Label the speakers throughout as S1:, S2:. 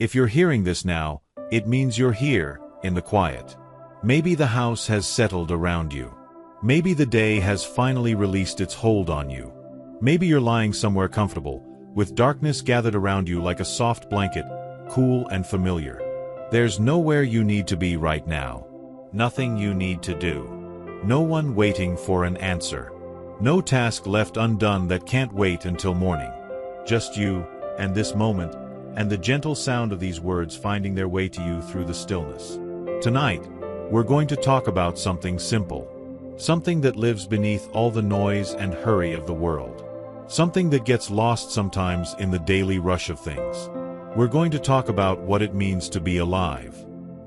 S1: If you're hearing this now, it means you're here, in the quiet. Maybe the house has settled around you. Maybe the day has finally released its hold on you. Maybe you're lying somewhere comfortable, with darkness gathered around you like a soft blanket, cool and familiar. There's nowhere you need to be right now. Nothing you need to do. No one waiting for an answer. No task left undone that can't wait until morning. Just you, and this moment, and the gentle sound of these words finding their way to you through the stillness. Tonight, we're going to talk about something simple. Something that lives beneath all the noise and hurry of the world. Something that gets lost sometimes in the daily rush of things. We're going to talk about what it means to be alive.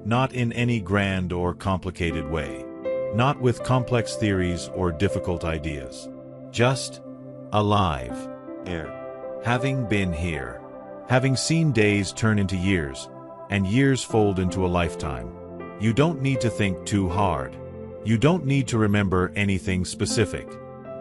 S1: Not in any grand or complicated way. Not with complex theories or difficult ideas. Just alive. Here. Having been here. Having seen days turn into years, and years fold into a lifetime. You don't need to think too hard. You don't need to remember anything specific.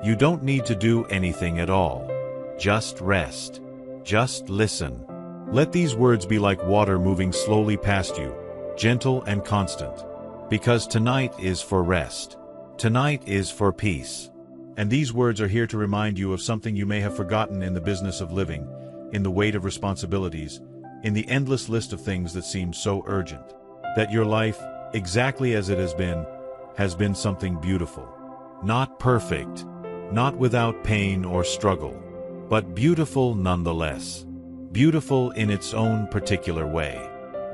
S1: You don't need to do anything at all. Just rest. Just listen. Let these words be like water moving slowly past you, gentle and constant. Because tonight is for rest. Tonight is for peace. And these words are here to remind you of something you may have forgotten in the business of living, in the weight of responsibilities, in the endless list of things that seem so urgent. That your life, exactly as it has been something beautiful. Not perfect, not without pain or struggle, but beautiful nonetheless. Beautiful in its own particular way.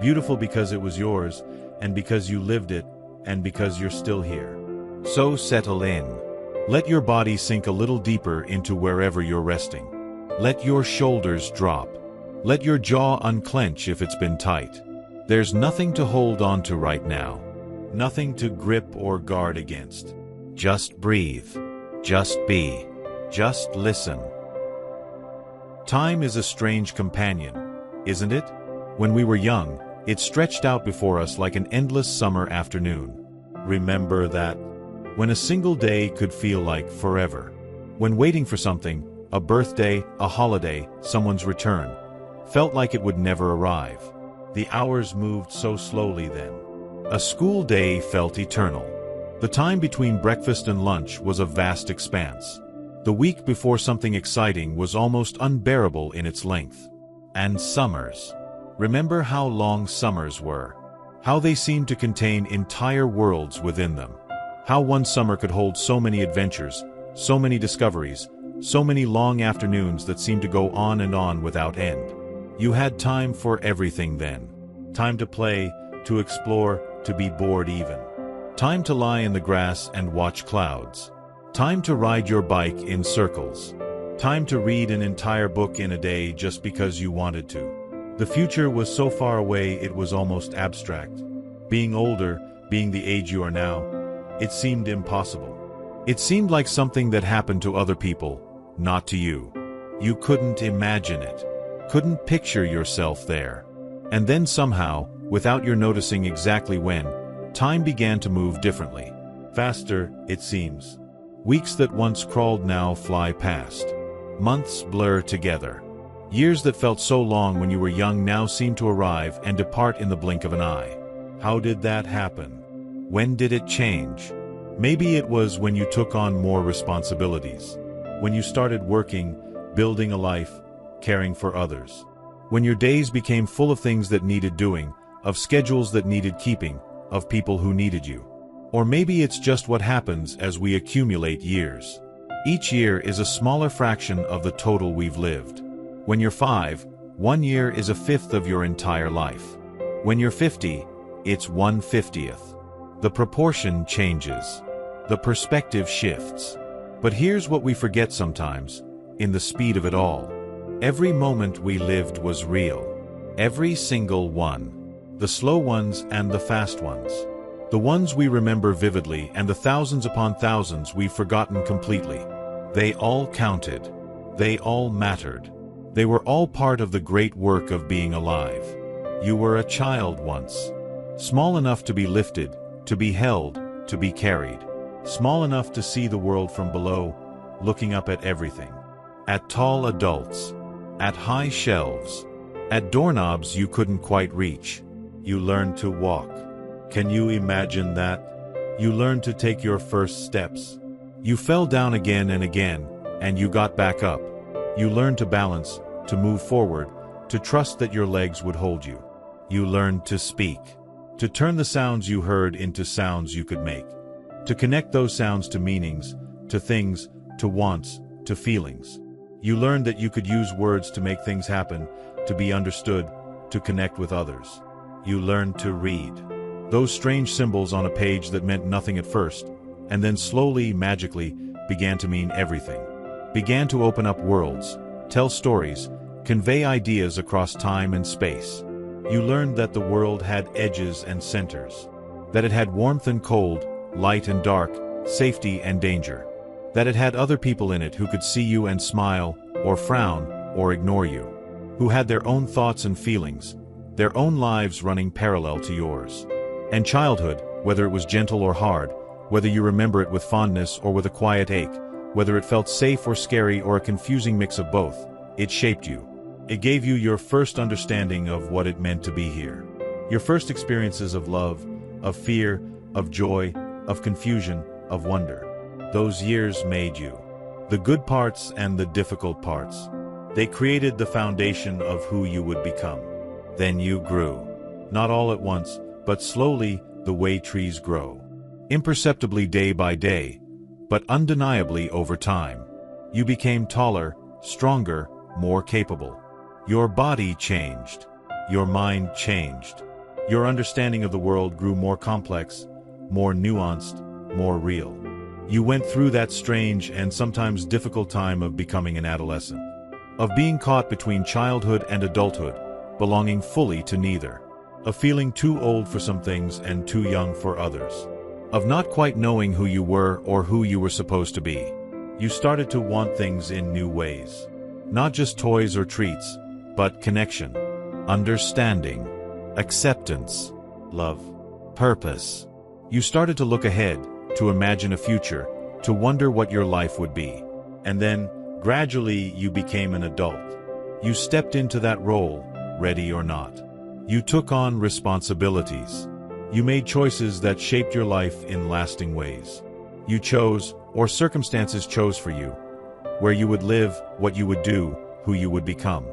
S1: Beautiful because it was yours, and because you lived it, and because you're still here. So settle in. Let your body sink a little deeper into wherever you're resting. Let your shoulders drop. Let your jaw unclench if it's been tight. There's nothing to hold on to right now. Nothing to grip or guard against. Just breathe. Just be. Just listen. Time is a strange companion, isn't it? When we were young, it stretched out before us like an endless summer afternoon. Remember that? When a single day could feel like forever. When waiting for something, a birthday, a holiday, someone's return, felt like it would never arrive. The hours moved so slowly then. A school day felt eternal. The time between breakfast and lunch was a vast expanse. The week before something exciting was almost unbearable in its length. And summers. Remember how long summers were. How they seemed to contain entire worlds within them. How one summer could hold so many adventures, so many discoveries, so many long afternoons that seemed to go on and on without end. You had time for everything then. Time to play, to explore, to be bored even. Time to lie in the grass and watch clouds. Time to ride your bike in circles. Time to read an entire book in a day just because you wanted to. The future was so far away it was almost abstract. Being older, being the age you are now, it seemed impossible. It seemed like something that happened to other people, not to you. You couldn't imagine it. Couldn't picture yourself there. And then somehow, without your noticing exactly when, time began to move differently. Faster, it seems. Weeks that once crawled now fly past. Months blur together. Years that felt so long when you were young now seem to arrive and depart in the blink of an eye. How did that happen? When did it change? Maybe it was when you took on more responsibilities. When you started working, building a life, caring for others. When your days became full of things that needed doing, of schedules that needed keeping, of people who needed you. Or maybe it's just what happens as we accumulate years. Each year is a smaller fraction of the total we've lived. When you're 5, 1 year is a fifth of your entire life. When you're 50, it's 1/50th. The proportion changes. The perspective shifts. But here's what we forget sometimes, in the speed of it all. Every moment we lived was real. Every single one. The slow ones and the fast ones. The ones we remember vividly and the thousands upon thousands we've forgotten completely. They all counted. They all mattered. They were all part of the great work of being alive. You were a child once. Small enough to be lifted, to be held, to be carried. Small enough to see the world from below, looking up at everything. At tall adults. At high shelves. At doorknobs you couldn't quite reach. You learned to walk. Can you imagine that? You learned to take your first steps. You fell down again and again, and you got back up. You learned to balance, to move forward, to trust that your legs would hold you. You learned to speak, to turn the sounds you heard into sounds you could make, to connect those sounds to meanings, to things, to wants, to feelings. You learned that you could use words to make things happen, to be understood, to connect with others. You learned to read. Those strange symbols on a page that meant nothing at first, and then slowly, magically, began to mean everything. Began to open up worlds, tell stories, convey ideas across time and space. You learned that the world had edges and centers, that it had warmth and cold, light and dark, safety and danger, that it had other people in it who could see you and smile, or frown, or ignore you, who had their own thoughts and feelings, their own lives running parallel to yours. And childhood, whether it was gentle or hard, whether you remember it with fondness or with a quiet ache, whether it felt safe or scary or a confusing mix of both, it shaped you. It gave you your first understanding of what it meant to be here. Your first experiences of love, of fear, of joy, of confusion, of wonder. Those years made you. The good parts and the difficult parts. They created the foundation of who you would become. Then you grew. Not all at once, but slowly, the way trees grow. Imperceptibly day by day, but undeniably over time. You became taller, stronger, more capable. Your body changed. Your mind changed. Your understanding of the world grew more complex, more nuanced, more real. You went through that strange and sometimes difficult time of becoming an adolescent, of being caught between childhood and adulthood, belonging fully to neither, of feeling too old for some things and too young for others, of not quite knowing who you were or who you were supposed to be. You started to want things in new ways. Not just toys or treats, but connection, understanding, acceptance, love, purpose. You started to look ahead, to imagine a future, to wonder what your life would be. And then, gradually, you became an adult. You stepped into that role, ready or not. You took on responsibilities. You made choices that shaped your life in lasting ways. You chose, or circumstances chose for you, where you would live, what you would do, who you would become.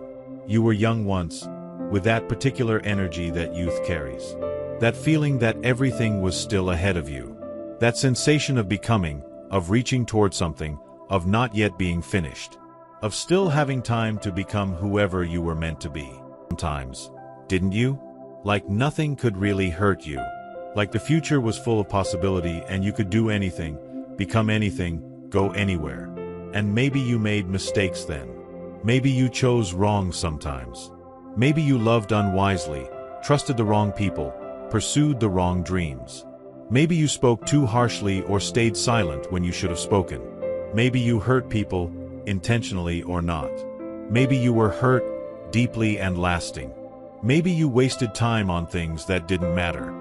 S1: You were young once, with that particular energy that youth carries. That feeling that everything was still ahead of you. That sensation of becoming, of reaching toward something, of not yet being finished. Of still having time to become whoever you were meant to be. Sometimes, didn't you? Like nothing could really hurt you. Like the future was full of possibility and you could do anything, become anything, go anywhere. And maybe you made mistakes then. Maybe you chose wrong sometimes. Maybe you loved unwisely, trusted the wrong people, pursued the wrong dreams. Maybe you spoke too harshly or stayed silent when you should have spoken. Maybe you hurt people, intentionally or not. Maybe you were hurt, deeply and lasting. Maybe you wasted time on things that didn't matter.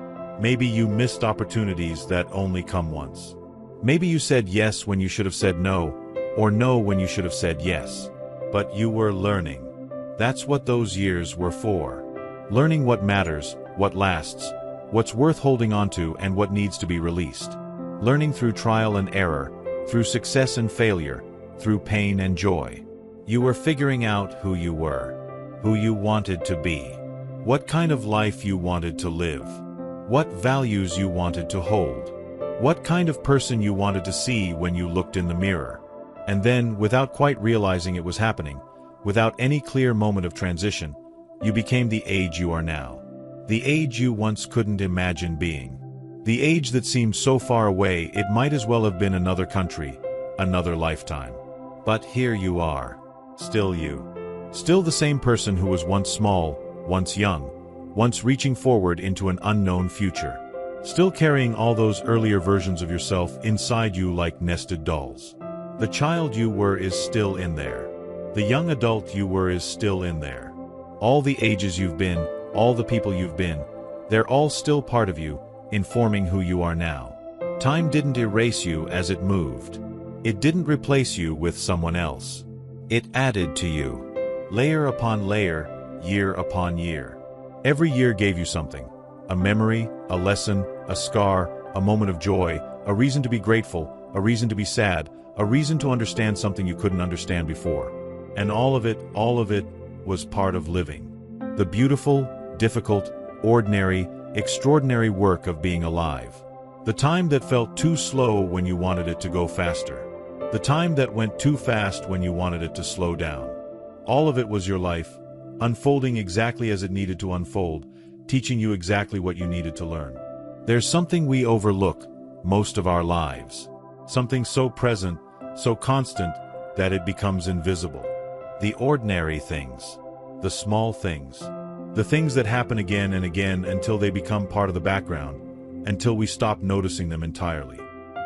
S1: Maybe you missed opportunities that only come once. Maybe you said yes when you should have said no, or no when you should have said yes. But you were learning. That's what those years were for. Learning what matters, what lasts, what's worth holding onto and what needs to be released. Learning through trial and error, through success and failure, through pain and joy. You were figuring out who you were, who you wanted to be, what kind of life you wanted to live, what values you wanted to hold, what kind of person you wanted to see when you looked in the mirror. And then, without quite realizing it was happening, without any clear moment of transition, you became the age you are now. The age you once couldn't imagine being. The age that seemed so far away it might as well have been another country, another lifetime. But here you are. Still you. Still the same person who was once small, once young, once reaching forward into an unknown future. Still carrying all those earlier versions of yourself inside you like nested dolls. The child you were is still in there. The young adult you were is still in there. All the ages you've been, all the people you've been, they're all still part of you, informing who you are now. Time didn't erase you as it moved. It didn't replace you with someone else. It added to you. Layer upon layer, year upon year. Every year gave you something. A memory, a lesson, a scar, a moment of joy, a reason to be grateful, a reason to be sad, a reason to understand something you couldn't understand before. And all of it was part of living. The beautiful, difficult, ordinary, extraordinary work of being alive. The time that felt too slow when you wanted it to go faster. The time that went too fast when you wanted it to slow down. All of it was your life, unfolding exactly as it needed to unfold, teaching you exactly what you needed to learn. There's something we overlook most of our lives. Something so present, so constant, that it becomes invisible. The ordinary things. The small things. The things that happen again and again until they become part of the background, until we stop noticing them entirely.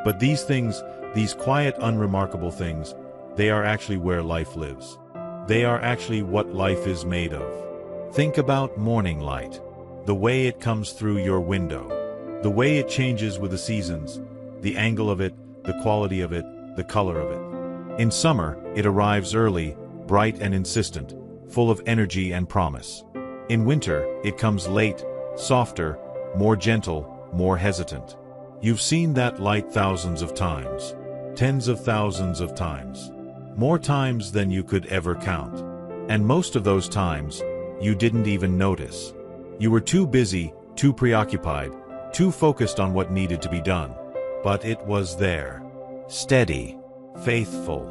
S1: But these things, these quiet, unremarkable things, they are actually where life lives. They are actually what life is made of. Think about morning light. The way it comes through your window. The way it changes with the seasons. The angle of it, the quality of it, the color of it. In summer, it arrives early, bright and insistent, full of energy and promise. In winter, it comes late, softer, more gentle, more hesitant. You've seen that light thousands of times. Tens of thousands of times. More times than you could ever count. And most of those times, you didn't even notice. You were too busy, too preoccupied, too focused on what needed to be done. But it was there. Steady. Faithful.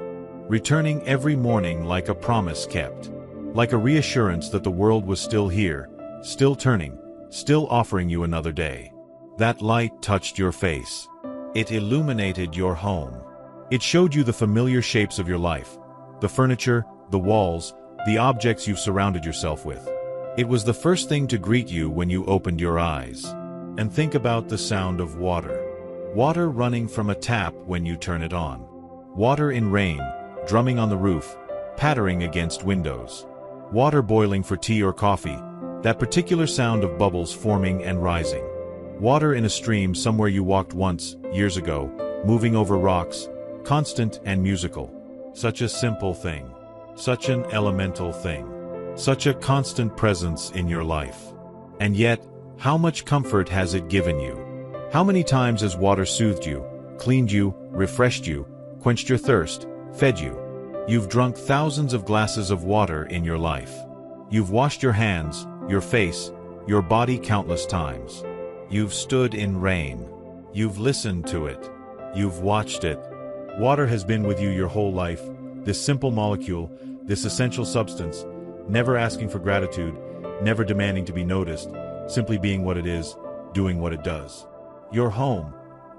S1: Returning every morning like a promise kept. Like a reassurance that the world was still here, still turning, still offering you another day. That light touched your face. It illuminated your home. It showed you the familiar shapes of your life, the furniture, the walls, the objects you've surrounded yourself with. It was the first thing to greet you when you opened your eyes. And think about the sound of water. Water running from a tap when you turn it on. Water in rain, drumming on the roof, pattering against windows. Water boiling for tea or coffee, that particular sound of bubbles forming and rising. Water in a stream somewhere you walked once, years ago, moving over rocks, constant and musical. Such a simple thing. Such an elemental thing. Such a constant presence in your life. And yet, how much comfort has it given you? How many times has water soothed you, cleaned you, refreshed you, quenched your thirst, fed you? You've drunk thousands of glasses of water in your life. You've washed your hands, your face, your body countless times. You've stood in rain. You've listened to it. You've watched it. Water has been with you your whole life, this simple molecule, this essential substance, never asking for gratitude, never demanding to be noticed, simply being what it is, doing what it does. Your home,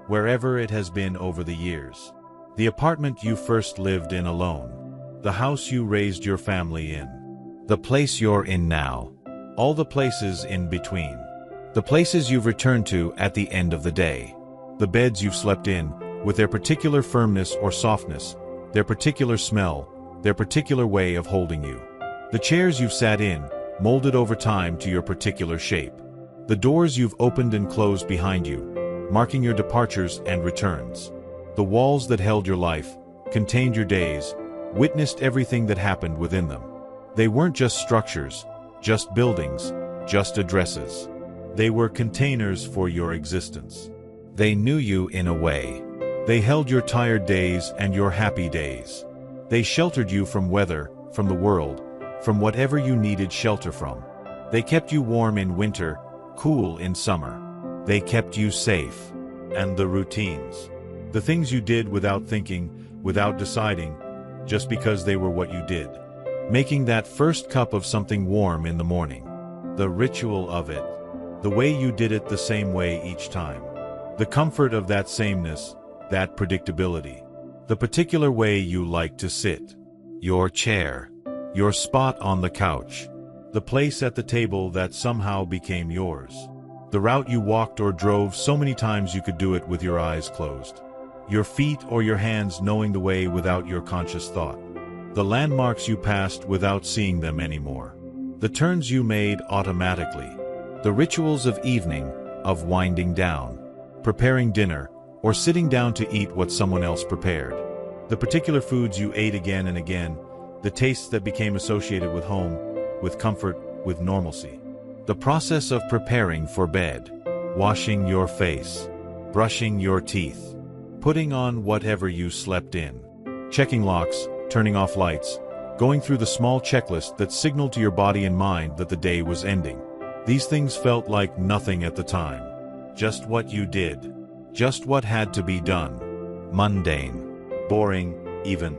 S1: wherever it has been over the years. The apartment you first lived in alone. The house you raised your family in. The place you're in now. All the places in between. The places you've returned to at the end of the day. The beds you've slept in, with their particular firmness or softness, their particular smell, their particular way of holding you. The chairs you've sat in, molded over time to your particular shape. The doors you've opened and closed behind you, marking your departures and returns. The walls that held your life, contained your days, witnessed everything that happened within them. They weren't just structures, just buildings, just addresses. They were containers for your existence. They knew you in a way. They held your tired days and your happy days. They sheltered you from weather, from the world, from whatever you needed shelter from. They kept you warm in winter, cool in summer. They kept you safe. And the routines. The things you did without thinking, without deciding, just because they were what you did. Making that first cup of something warm in the morning. The ritual of it. The way you did it the same way each time. The comfort of that sameness, that predictability. The particular way you like to sit. Your chair. Your spot on the couch. The place at the table that somehow became yours. The route you walked or drove so many times you could do it with your eyes closed. Your feet or your hands knowing the way without your conscious thought. The landmarks you passed without seeing them anymore. The turns you made automatically. The rituals of evening, of winding down, preparing dinner, or sitting down to eat what someone else prepared. The particular foods you ate again and again, the tastes that became associated with home, with comfort, with normalcy. The process of preparing for bed, washing your face, brushing your teeth, putting on whatever you slept in, checking locks, turning off lights, going through the small checklist that signaled to your body and mind that the day was ending. These things felt like nothing at the time. Just what you did. Just what had to be done. Mundane. Boring, even.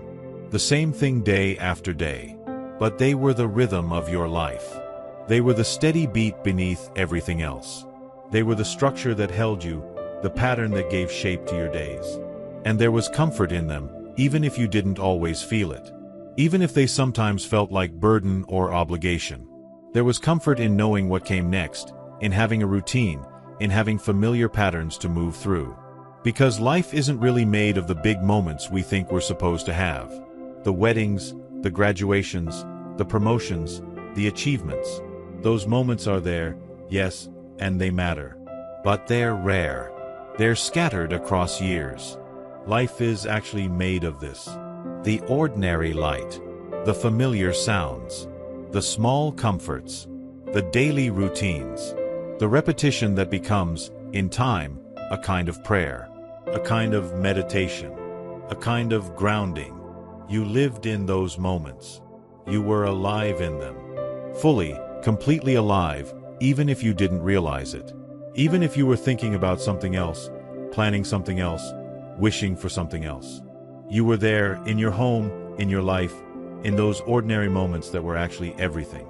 S1: The same thing day after day. But they were the rhythm of your life. They were the steady beat beneath everything else. They were the structure that held you, the pattern that gave shape to your days. And there was comfort in them, even if you didn't always feel it. Even if they sometimes felt like burden or obligation. There was comfort in knowing what came next, in having a routine, in having familiar patterns to move through. Because life isn't really made of the big moments we think we're supposed to have. The weddings, the graduations, the promotions, the achievements. Those moments are there, yes, and they matter. But they're rare. They're scattered across years. Life is actually made of this. The ordinary light, the familiar sounds, the small comforts, the daily routines, the repetition that becomes, in time, a kind of prayer, a kind of meditation, a kind of grounding. You lived in those moments. You were alive in them. Fully, completely alive, even if you didn't realize it. Even if you were thinking about something else, planning something else, wishing for something else. You were there, in your home, in your life, in those ordinary moments that were actually everything.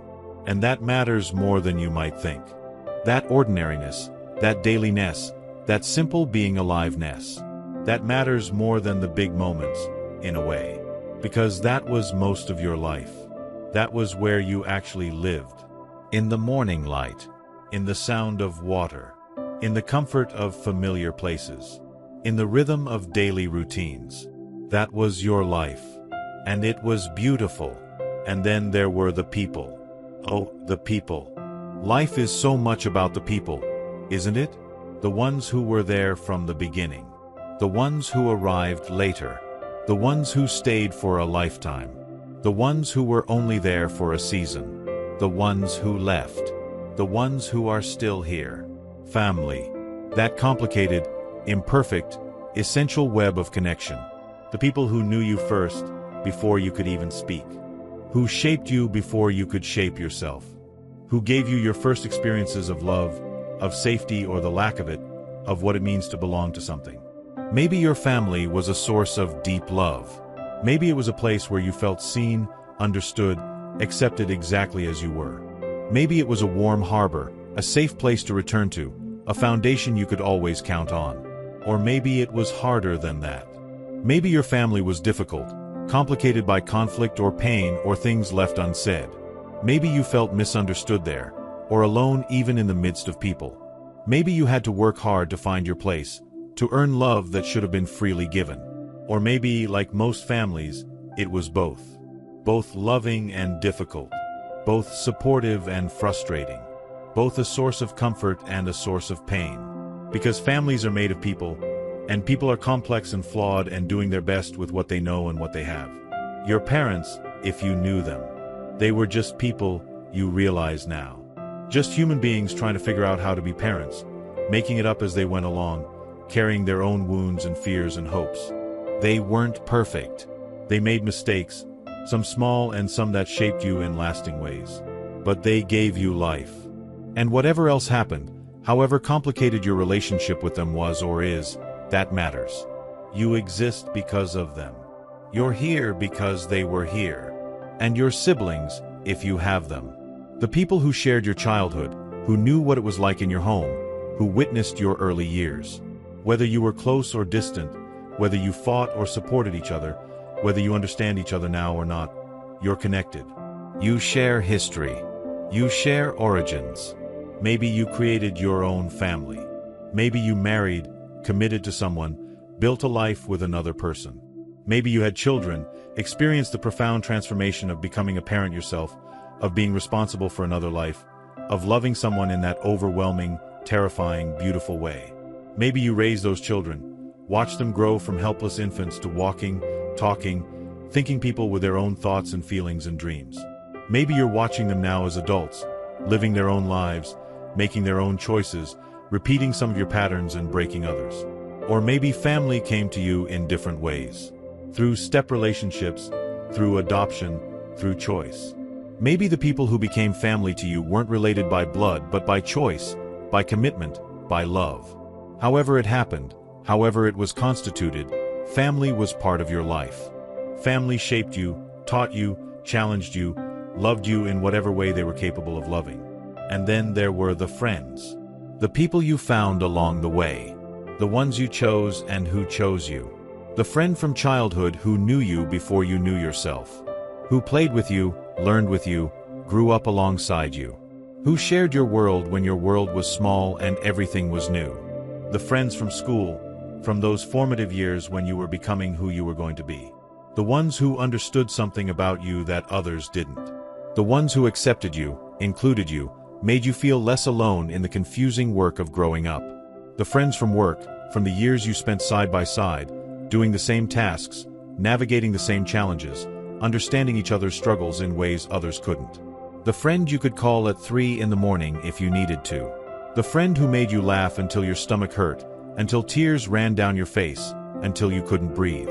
S1: And that matters more than you might think. That ordinariness, that dailiness, that simple being aliveness, that matters more than the big moments, in a way. Because that was most of your life. That was where you actually lived. In the morning light, in the sound of water, in the comfort of familiar places, in the rhythm of daily routines. That was your life. And it was beautiful. And then there were the people. Oh, the people. Life is so much about the people, isn't it? The ones who were there from the beginning. The ones who arrived later. The ones who stayed for a lifetime. The ones who were only there for a season. The ones who left. The ones who are still here. Family. That complicated, imperfect, essential web of connection. The people who knew you first, before you could even speak. Who shaped you before you could shape yourself. Who gave you your first experiences of love, of safety or the lack of it, of what it means to belong to something. Maybe your family was a source of deep love. Maybe it was a place where you felt seen, understood, accepted exactly as you were. Maybe it was a warm harbor, a safe place to return to, a foundation you could always count on. Or maybe it was harder than that. Maybe your family was difficult, complicated by conflict or pain or things left unsaid. Maybe you felt misunderstood there, or alone even in the midst of people. Maybe you had to work hard to find your place, to earn love that should have been freely given. Or maybe, like most families, it was both. Both loving and difficult. Both supportive and frustrating. Both a source of comfort and a source of pain. Because families are made of people, and people are complex and flawed and doing their best with what they know and what they have. Your parents, if you knew them, they were just people, you realize now. Just human beings trying to figure out how to be parents, making it up as they went along, carrying their own wounds and fears and hopes. They weren't perfect. They made mistakes, some small and some that shaped you in lasting ways. But they gave you life. And whatever else happened, however complicated your relationship with them was or is, that matters. You exist because of them. You're here because they were here. And your siblings, if you have them. The people who shared your childhood, who knew what it was like in your home, who witnessed your early years. Whether you were close or distant, whether you fought or supported each other, whether you understand each other now or not, you're connected. You share history. You share origins. Maybe you created your own family. Maybe you married, committed to someone, built a life with another person. Maybe you had children, experienced the profound transformation of becoming a parent yourself, of being responsible for another life, of loving someone in that overwhelming, terrifying, beautiful way. Maybe you raised those children, watched them grow from helpless infants to walking, talking, thinking people with their own thoughts and feelings and dreams. Maybe you're watching them now as adults, living their own lives, making their own choices, repeating some of your patterns and breaking others. Or maybe family came to you in different ways. Through step relationships, through adoption, through choice. Maybe the people who became family to you weren't related by blood, but by choice, by commitment, by love. However it happened, however it was constituted, family was part of your life. Family shaped you, taught you, challenged you, loved you in whatever way they were capable of loving. And then there were the friends. The people you found along the way. The ones you chose and who chose you. The friend from childhood who knew you before you knew yourself. Who played with you, learned with you, grew up alongside you. Who shared your world when your world was small and everything was new. The friends from school, from those formative years when you were becoming who you were going to be. The ones who understood something about you that others didn't. The ones who accepted you, included you, made you feel less alone in the confusing work of growing up. The friends from work, from the years you spent side by side, doing the same tasks, navigating the same challenges, understanding each other's struggles in ways others couldn't. The friend you could call at 3 in the morning if you needed to. The friend who made you laugh until your stomach hurt, until tears ran down your face, until you couldn't breathe.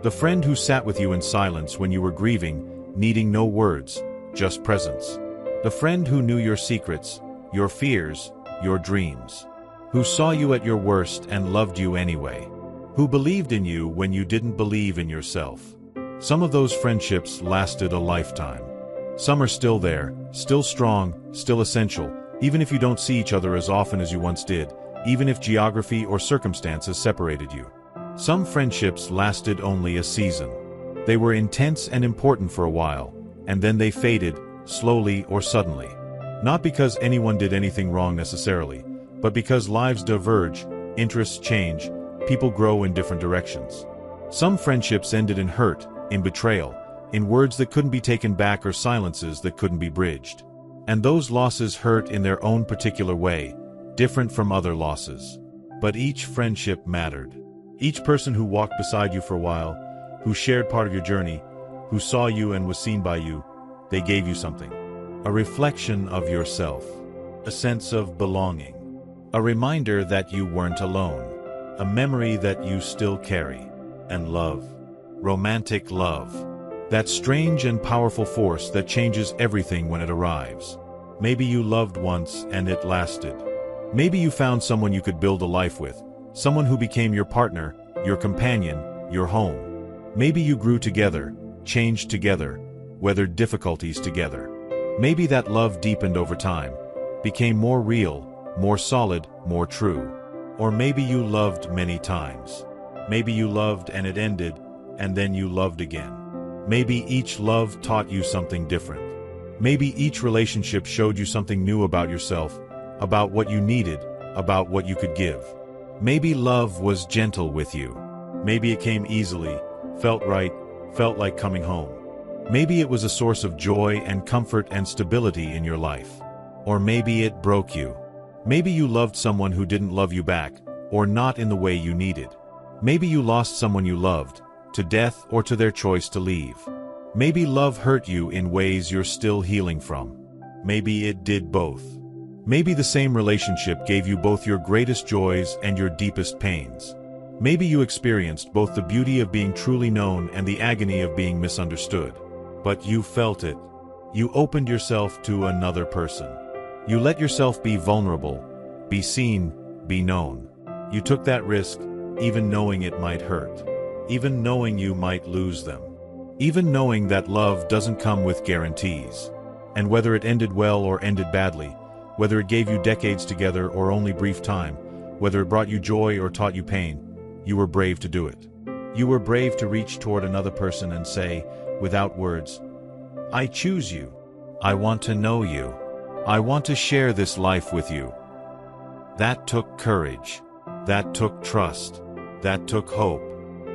S1: The friend who sat with you in silence when you were grieving, needing no words, just presence. The friend who knew your secrets, your fears, your dreams. Who saw you at your worst and loved you anyway. Who believed in you when you didn't believe in yourself. Some of those friendships lasted a lifetime. Some are still there, still strong, still essential, even if you don't see each other as often as you once did, even if geography or circumstances separated you. Some friendships lasted only a season. They were intense and important for a while, and then they faded, slowly or suddenly. Not because anyone did anything wrong necessarily, but because lives diverge, interests change, people grow in different directions. Some friendships ended in hurt, in betrayal, in words that couldn't be taken back or silences that couldn't be bridged. And those losses hurt in their own particular way, different from other losses. But each friendship mattered. Each person who walked beside you for a while, who shared part of your journey, who saw you and was seen by you, they gave you something. A reflection of yourself. A sense of belonging. A reminder that you weren't alone. A memory that you still carry. And love. Romantic love. That strange and powerful force that changes everything when it arrives. Maybe you loved once and it lasted. Maybe you found someone you could build a life with. Someone who became your partner, your companion, your home. Maybe you grew together, changed together, weathered difficulties together. Maybe that love deepened over time, became more real, more solid, more true. Or maybe you loved many times. Maybe you loved and it ended, and then you loved again. Maybe each love taught you something different. Maybe each relationship showed you something new about yourself, about what you needed, about what you could give. Maybe love was gentle with you. Maybe it came easily, felt right, felt like coming home. Maybe it was a source of joy and comfort and stability in your life. Or maybe it broke you. Maybe you loved someone who didn't love you back, or not in the way you needed. Maybe you lost someone you loved, to death or to their choice to leave. Maybe love hurt you in ways you're still healing from. Maybe it did both. Maybe the same relationship gave you both your greatest joys and your deepest pains. Maybe you experienced both the beauty of being truly known and the agony of being misunderstood. But you felt it. You opened yourself to another person. You let yourself be vulnerable, be seen, be known. You took that risk, even knowing it might hurt. Even knowing you might lose them. Even knowing that love doesn't come with guarantees. And whether it ended well or ended badly, whether it gave you decades together or only brief time, whether it brought you joy or taught you pain, you were brave to do it. You were brave to reach toward another person and say, without words, I choose you. I want to know you. I want to share this life with you. That took courage. That took trust. That took hope.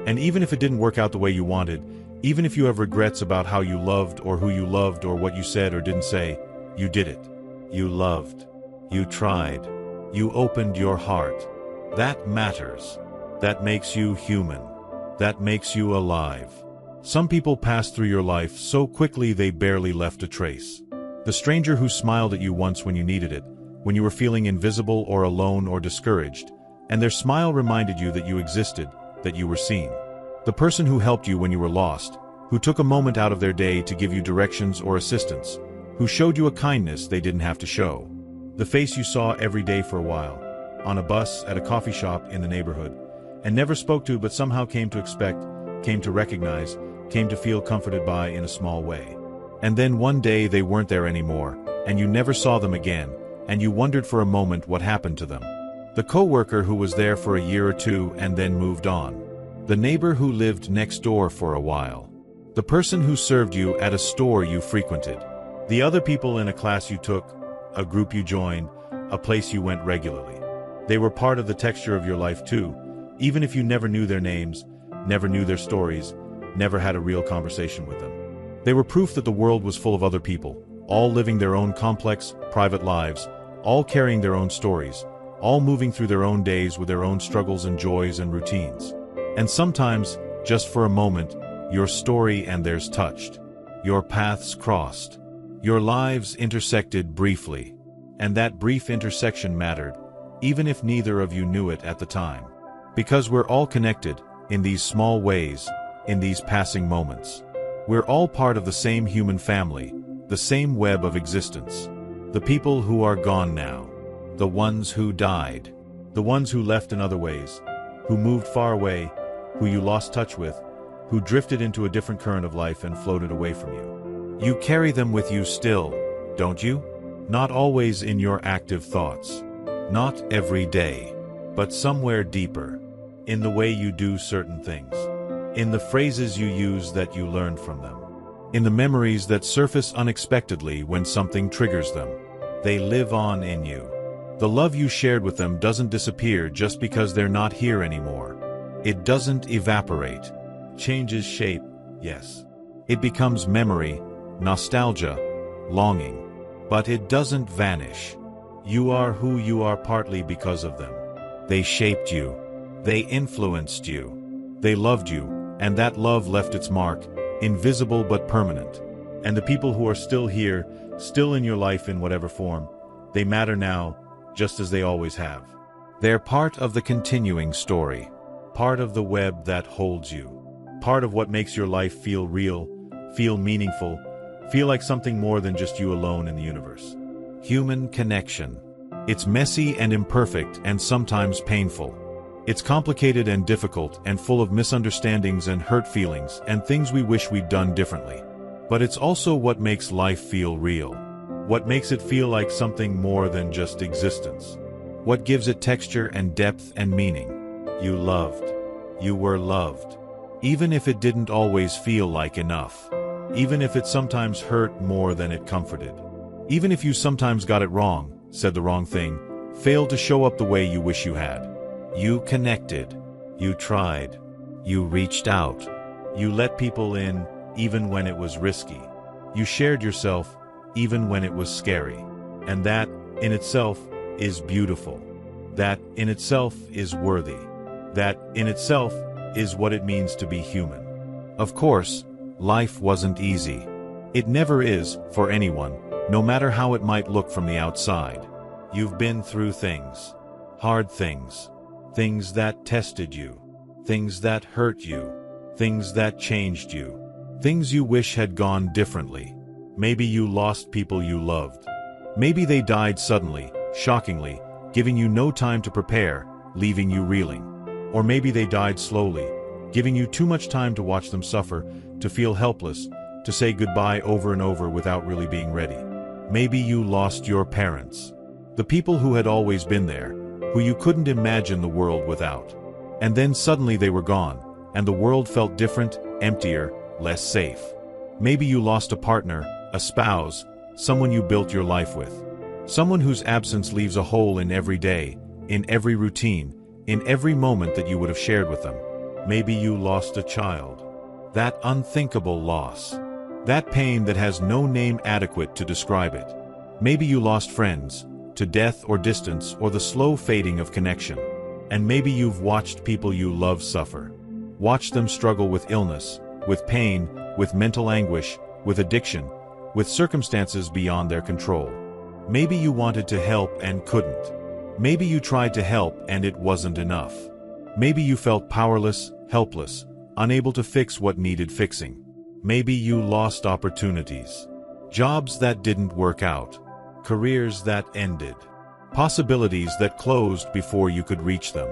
S1: And even if it didn't work out the way you wanted, even if you have regrets about how you loved or who you loved or what you said or didn't say, you did it. You loved. You tried. You opened your heart. That matters. That makes you human. That makes you alive. Some people pass through your life so quickly they barely left a trace. The stranger who smiled at you once when you needed it, when you were feeling invisible or alone or discouraged, and their smile reminded you that you existed, that you were seen. The person who helped you when you were lost, who took a moment out of their day to give you directions or assistance, who showed you a kindness they didn't have to show. The face you saw every day for a while, on a bus, at a coffee shop, in the neighborhood, and never spoke to but somehow came to expect, came to recognize, came to feel comforted by in a small way. And then one day they weren't there anymore, and you never saw them again, and you wondered for a moment what happened to them. The coworker who was there for a year or two and then moved on. The neighbor who lived next door for a while. The person who served you at a store you frequented. The other people in a class you took, a group you joined, a place you went regularly. They were part of the texture of your life too, even if you never knew their names, never knew their stories, never had a real conversation with them. They were proof that the world was full of other people, all living their own complex, private lives, all carrying their own stories, all moving through their own days with their own struggles and joys and routines. And sometimes, just for a moment, your story and theirs touched. Your paths crossed. Your lives intersected briefly. And that brief intersection mattered, even if neither of you knew it at the time. Because we're all connected, in these small ways, in these passing moments. We're all part of the same human family, the same web of existence. The people who are gone now. The ones who died. The ones who left in other ways. Who moved far away, who you lost touch with, who drifted into a different current of life and floated away from you. You carry them with you still, don't you? Not always in your active thoughts. Not every day. But somewhere deeper. In the way you do certain things. In the phrases you use that you learned from them. In the memories that surface unexpectedly when something triggers them. They live on in you. The love you shared with them doesn't disappear just because they're not here anymore. It doesn't evaporate. Changes shape, yes. It becomes memory, nostalgia, longing. But it doesn't vanish. You are who you are partly because of them. They shaped you. They influenced you. They loved you, and that love left its mark, invisible but permanent. And the people who are still here, still in your life in whatever form, they matter now, just as they always have. They're part of the continuing story. Part of the web that holds you. Part of what makes your life feel real, feel meaningful, feel like something more than just you alone in the universe. Human connection. It's messy and imperfect and sometimes painful. It's complicated and difficult and full of misunderstandings and hurt feelings and things we wish we'd done differently. But it's also what makes life feel real. What makes it feel like something more than just existence. What gives it texture and depth and meaning. You loved. You were loved. Even if it didn't always feel like enough. Even if it sometimes hurt more than it comforted. Even if you sometimes got it wrong, said the wrong thing, failed to show up the way you wish you had. You connected. You tried. You reached out. You let people in, even when it was risky. You shared yourself, even when it was scary. And that, in itself, is beautiful. That, in itself, is worthy. That, in itself, is what it means to be human. Of course, life wasn't easy. It never is, for anyone, no matter how it might look from the outside. You've been through things. Hard things. Things that tested you. Things that hurt you. Things that changed you. Things you wish had gone differently. Maybe you lost people you loved. Maybe they died suddenly, shockingly, giving you no time to prepare, leaving you reeling. Or maybe they died slowly, giving you too much time to watch them suffer, to feel helpless, to say goodbye over and over without really being ready. Maybe you lost your parents. The people who had always been there, who you couldn't imagine the world without. And then suddenly they were gone, and the world felt different, emptier, less safe. Maybe you lost a partner, a spouse, someone you built your life with. Someone whose absence leaves a hole in every day, in every routine, in every moment that you would have shared with them. Maybe you lost a child. That unthinkable loss. That pain that has no name adequate to describe it. Maybe you lost friends, to death or distance or the slow fading of connection. And maybe you've watched people you love suffer. Watched them struggle with illness, with pain, with mental anguish, with addiction, with circumstances beyond their control. Maybe you wanted to help and couldn't. Maybe you tried to help and it wasn't enough. Maybe you felt powerless, helpless, unable to fix what needed fixing. Maybe you lost opportunities. Jobs that didn't work out. Careers that ended. Possibilities that closed before you could reach them.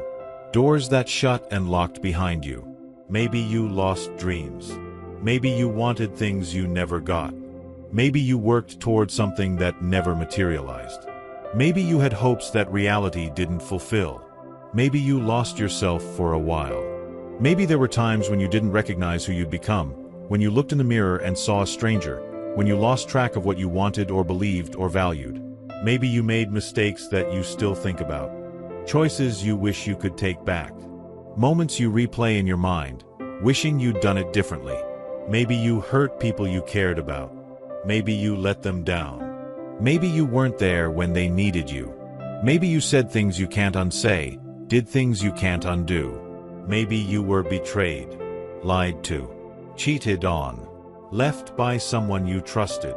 S1: Doors that shut and locked behind you. Maybe you lost dreams. Maybe you wanted things you never got. Maybe you worked toward something that never materialized. Maybe you had hopes that reality didn't fulfill. Maybe you lost yourself for a while. Maybe there were times when you didn't recognize who you'd become, when you looked in the mirror and saw a stranger, when you lost track of what you wanted or believed or valued. Maybe you made mistakes that you still think about. Choices you wish you could take back. Moments you replay in your mind, wishing you'd done it differently. Maybe you hurt people you cared about. Maybe you let them down. Maybe you weren't there when they needed you. Maybe you said things you can't unsay, did things you can't undo. Maybe you were betrayed, lied to, cheated on, left by someone you trusted.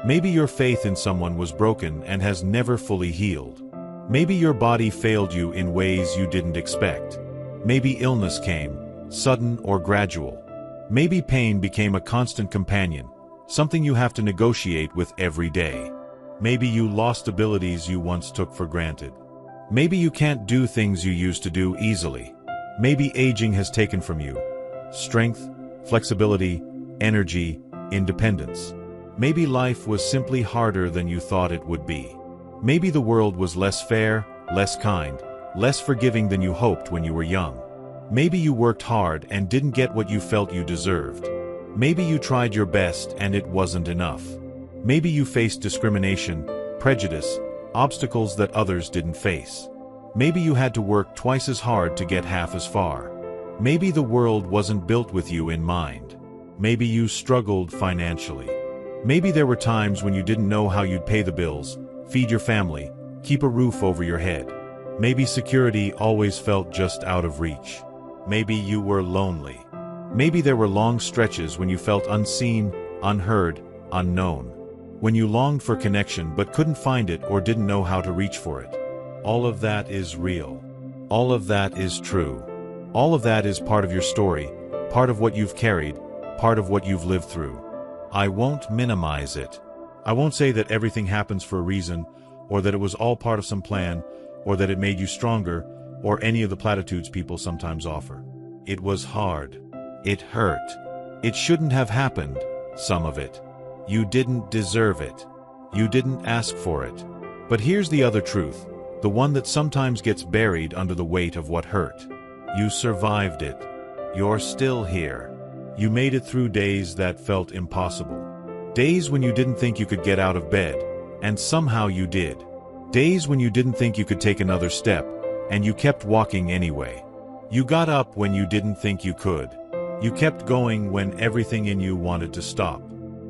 S1: Maybe your faith in someone was broken and has never fully healed. Maybe your body failed you in ways you didn't expect. Maybe illness came, sudden or gradual. Maybe pain became a constant companion, something you have to negotiate with every day. Maybe you lost abilities you once took for granted. Maybe you can't do things you used to do easily. Maybe aging has taken from you strength, flexibility, energy, independence. Maybe life was simply harder than you thought it would be. Maybe the world was less fair, less kind, less forgiving than you hoped when you were young. Maybe you worked hard and didn't get what you felt you deserved. Maybe you tried your best and it wasn't enough. Maybe you faced discrimination, prejudice, obstacles that others didn't face. Maybe you had to work twice as hard to get half as far. Maybe the world wasn't built with you in mind. Maybe you struggled financially. Maybe there were times when you didn't know how you'd pay the bills, feed your family, keep a roof over your head. Maybe security always felt just out of reach. Maybe you were lonely. Maybe there were long stretches when you felt unseen, unheard, unknown. When you longed for connection but couldn't find it or didn't know how to reach for it. All of that is real. All of that is true. All of that is part of your story, part of what you've carried, part of what you've lived through. I won't minimize it. I won't say that everything happens for a reason, or that it was all part of some plan, or that it made you stronger, or any of the platitudes people sometimes offer. It was hard. It hurt. It shouldn't have happened, some of it. You didn't deserve it. You didn't ask for it. But here's the other truth, the one that sometimes gets buried under the weight of what hurt. You survived it. You're still here. You made it through days that felt impossible. Days when you didn't think you could get out of bed, and somehow you did. Days when you didn't think you could take another step, and you kept walking anyway. You got up when you didn't think you could. You kept going when everything in you wanted to stop.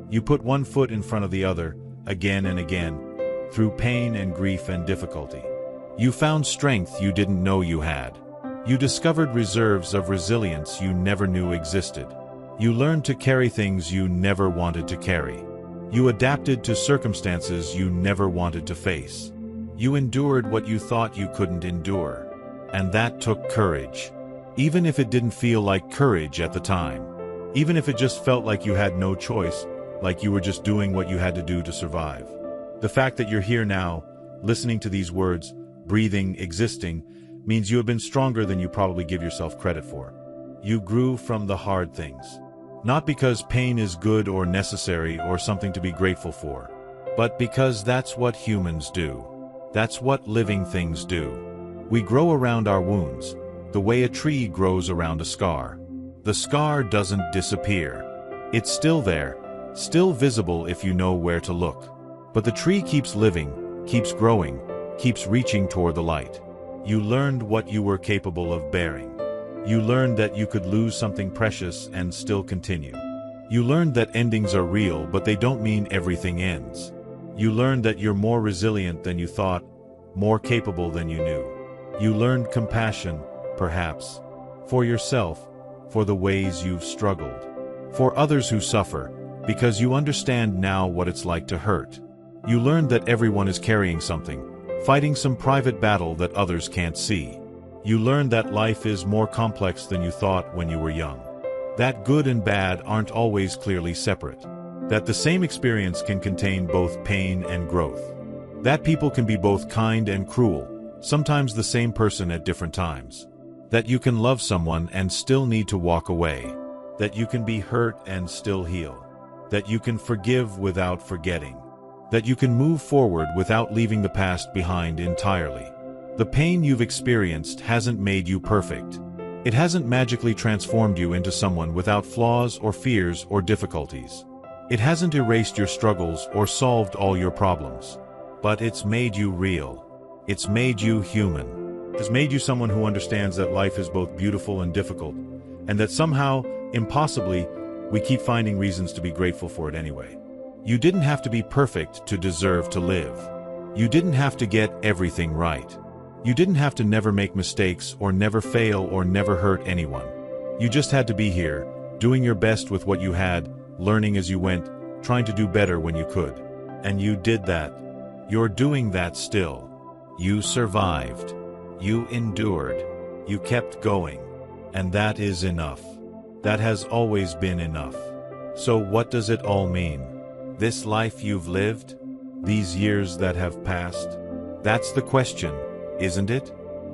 S1: You put one foot in front of the other, again and again, through pain and grief and difficulty. You found strength you didn't know you had. You discovered reserves of resilience you never knew existed. You learned to carry things you never wanted to carry. You adapted to circumstances you never wanted to face. You endured what you thought you couldn't endure. And that took courage. Even if it didn't feel like courage at the time. Even if it just felt like you had no choice, like you were just doing what you had to do to survive. The fact that you're here now, listening to these words, breathing, existing, means you have been stronger than you probably give yourself credit for. You grew from the hard things. Not because pain is good or necessary or something to be grateful for, but because that's what humans do. That's what living things do. We grow around our wounds, the way a tree grows around a scar. The scar doesn't disappear. It's still there, still visible if you know where to look. But the tree keeps living, keeps growing, keeps reaching toward the light. You learned what you were capable of bearing. You learned that you could lose something precious and still continue. You learned that endings are real, but they don't mean everything ends. You learned that you're more resilient than you thought, more capable than you knew. You learned compassion, perhaps, for yourself, for the ways you've struggled, for others who suffer, Because you understand now what it's like to hurt. You learned that everyone is carrying something, fighting some private battle that others can't see. You learned that life is more complex than you thought when you were young. That good and bad aren't always clearly separate. That the same experience can contain both pain and growth. That people can be both kind and cruel, sometimes the same person at different times. That you can love someone and still need to walk away. That you can be hurt and still heal. That you can forgive without forgetting. That you can move forward without leaving the past behind entirely. The pain you've experienced hasn't made you perfect. It hasn't magically transformed you into someone without flaws or fears or difficulties. It hasn't erased your struggles or solved all your problems. But it's made you real. It's made you human. It's made you someone who understands that life is both beautiful and difficult, and that somehow, impossibly, we keep finding reasons to be grateful for it anyway. You didn't have to be perfect to deserve to live. You didn't have to get everything right. You didn't have to never make mistakes or never fail or never hurt anyone. You just had to be here, doing your best with what you had, learning as you went, trying to do better when you could. And you did that. You're doing that still. You survived. You endured. You kept going. And that is enough. That has always been enough. So what does it all mean? This life you've lived? These years that have passed? That's the question, isn't it?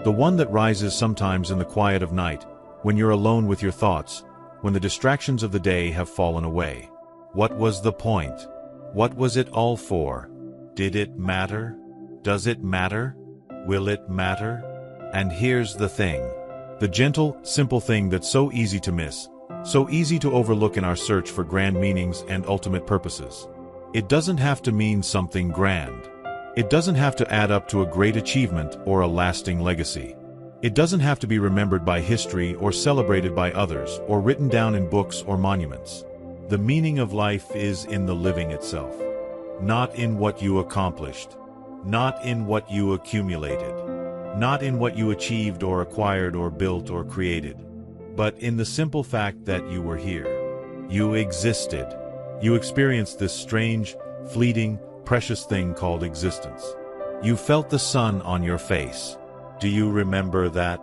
S1: The one that rises sometimes in the quiet of night, when you're alone with your thoughts, when the distractions of the day have fallen away. What was the point? What was it all for? Did it matter? Does it matter? Will it matter? And here's the thing. The gentle, simple thing that's so easy to miss, so easy to overlook in our search for grand meanings and ultimate purposes. It doesn't have to mean something grand. It doesn't have to add up to a great achievement or a lasting legacy. It doesn't have to be remembered by history or celebrated by others or written down in books or monuments. The meaning of life is in the living itself. Not in what you accomplished. Not in what you accumulated. Not in what you achieved or acquired or built or created. But in the simple fact that you were here. You existed. You experienced this strange, fleeting, precious thing called existence. You felt the sun on your face. Do you remember that?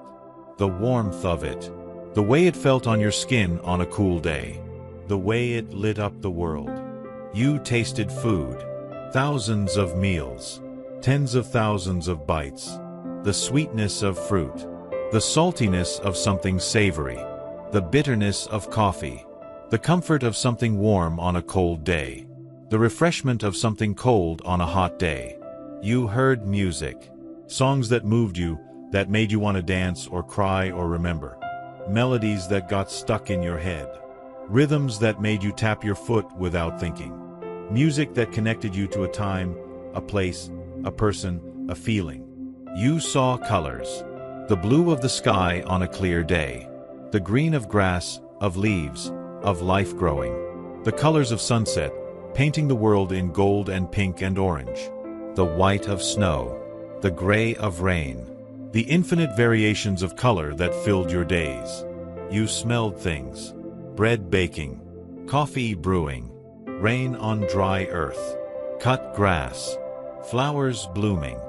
S1: The warmth of it. The way it felt on your skin on a cool day. The way it lit up the world. You tasted food. Thousands of meals. Tens of thousands of bites. The sweetness of fruit. The saltiness of something savory. The bitterness of coffee. The comfort of something warm on a cold day. The refreshment of something cold on a hot day. You heard music. Songs that moved you, that made you want to dance or cry or remember. Melodies that got stuck in your head. Rhythms that made you tap your foot without thinking. Music that connected you to a time, a place, a person, a feeling. You saw colors. The blue of the sky on a clear day. The green of grass, of leaves, of life growing. The colors of sunset, painting the world in gold and pink and orange. The white of snow. The gray of rain. The infinite variations of color that filled your days. You smelled things. Bread baking. Coffee brewing. Rain on dry earth. Cut grass. Flowers blooming.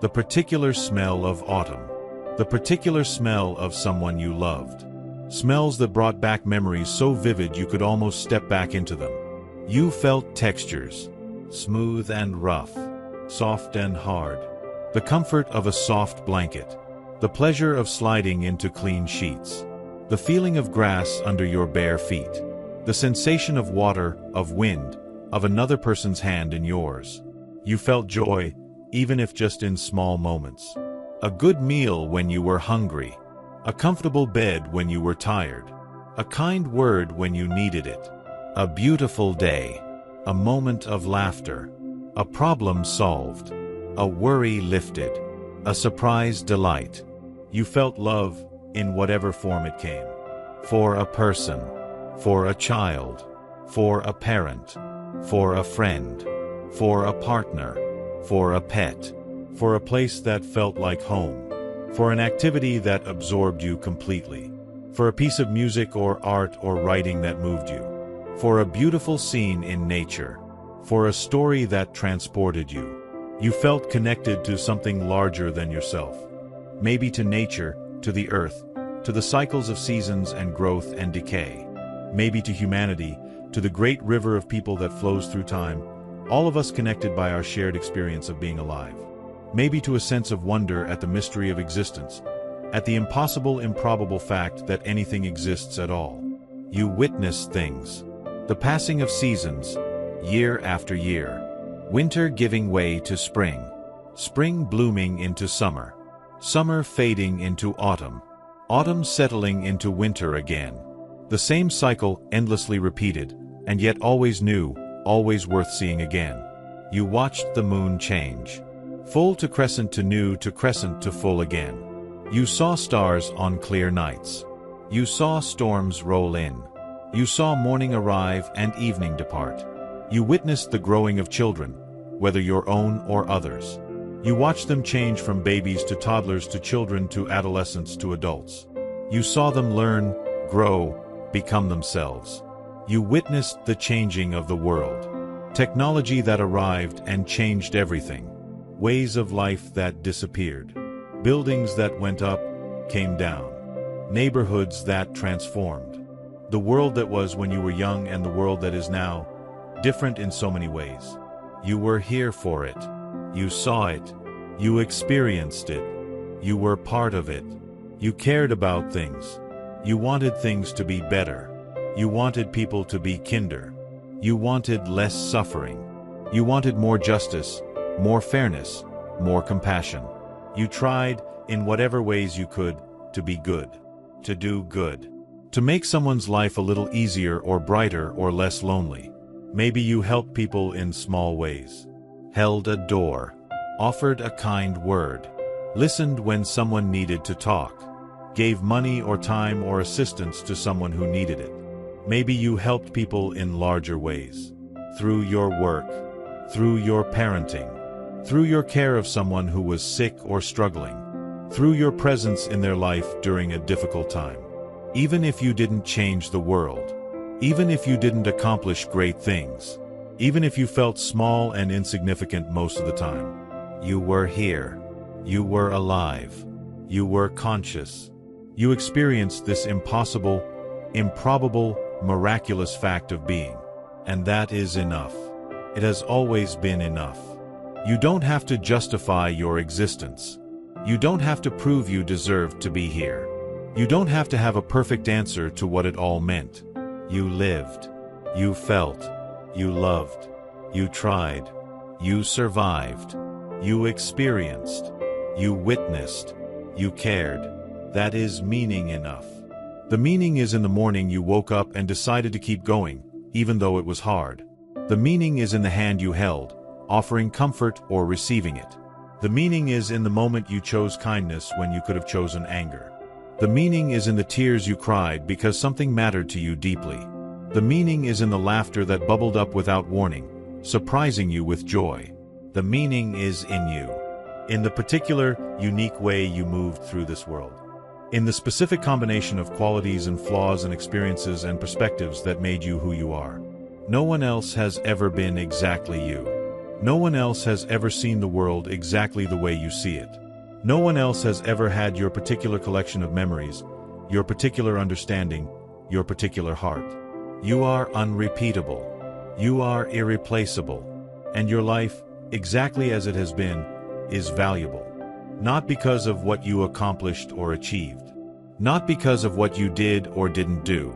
S1: The particular smell of autumn. The particular smell of someone you loved. Smells that brought back memories so vivid you could almost step back into them. You felt textures. Smooth and rough. Soft and hard. The comfort of a soft blanket. The pleasure of sliding into clean sheets. The feeling of grass under your bare feet. The sensation of water, of wind, of another person's hand in yours. You felt joy, even if just in small moments. A good meal when you were hungry. A comfortable bed when you were tired. A kind word when you needed it. A beautiful day. A moment of laughter. A problem solved. A worry lifted. A surprise delight. You felt love in whatever form it came. For a person. For a child. For a parent. For a friend. For a partner. For a pet. For a place that felt like home. For an activity that absorbed you completely. For a piece of music or art or writing that moved you. for a beautiful scene in nature, for a story that transported you. You felt connected to something larger than yourself. Maybe to nature, to the earth, to the cycles of seasons and growth and decay. Maybe to humanity, to the great river of people that flows through time, all of us connected by our shared experience of being alive. Maybe to a sense of wonder at the mystery of existence, at the impossible, improbable fact that anything exists at all. You witness things. The passing of seasons, year after year. Winter giving way to spring. Spring blooming into summer. Summer fading into autumn. Autumn settling into winter again. The same cycle endlessly repeated, and yet always new, always worth seeing again. You watched the moon change. Full to crescent to new to crescent to full again. You saw stars on clear nights. You saw storms roll in. You saw morning arrive and evening depart. You witnessed the growing of children, whether your own or others. You watched them change from babies to toddlers to children to adolescents to adults. You saw them learn, grow, become themselves. You witnessed the changing of the world. Technology that arrived and changed everything. Ways of life that disappeared. Buildings that went up, came down. Neighborhoods that transformed. The world that was when you were young and the world that is now, different in so many ways. You were here for it. You saw it. You experienced it. You were part of it. You cared about things. You wanted things to be better. You wanted people to be kinder. You wanted less suffering. You wanted more justice, more fairness, more compassion. You tried, in whatever ways you could, to be good. To do good. To make someone's life a little easier or brighter or less lonely. Maybe you helped people in small ways. Held a door. Offered a kind word. Listened when someone needed to talk. Gave money or time or assistance to someone who needed it. Maybe you helped people in larger ways. Through your work. Through your parenting. Through your care of someone who was sick or struggling. Through your presence in their life during a difficult time. Even if you didn't change the world. Even if you didn't accomplish great things. Even if you felt small and insignificant most of the time. You were here. You were alive. You were conscious. You experienced this impossible, improbable, miraculous fact of being. And that is enough. It has always been enough. You don't have to justify your existence. You don't have to prove you deserve to be here. You don't have to have a perfect answer to what it all meant. You lived. You felt. You loved. You tried. You survived. You experienced. You witnessed. You cared. That is meaning enough. The meaning is in the morning you woke up and decided to keep going, even though it was hard. The meaning is in the hand you held, offering comfort or receiving it. The meaning is in the moment you chose kindness when you could have chosen anger. The meaning is in the tears you cried because something mattered to you deeply. The meaning is in the laughter that bubbled up without warning, surprising you with joy. The meaning is in you. In the particular, unique way you moved through this world. In the specific combination of qualities and flaws and experiences and perspectives that made you who you are. No one else has ever been exactly you. No one else has ever seen the world exactly the way you see it. No one else has ever had your particular collection of memories, your particular understanding, your particular heart. You are unrepeatable. You are irreplaceable. And your life, exactly as it has been, is valuable. Not because of what you accomplished or achieved. Not because of what you did or didn't do.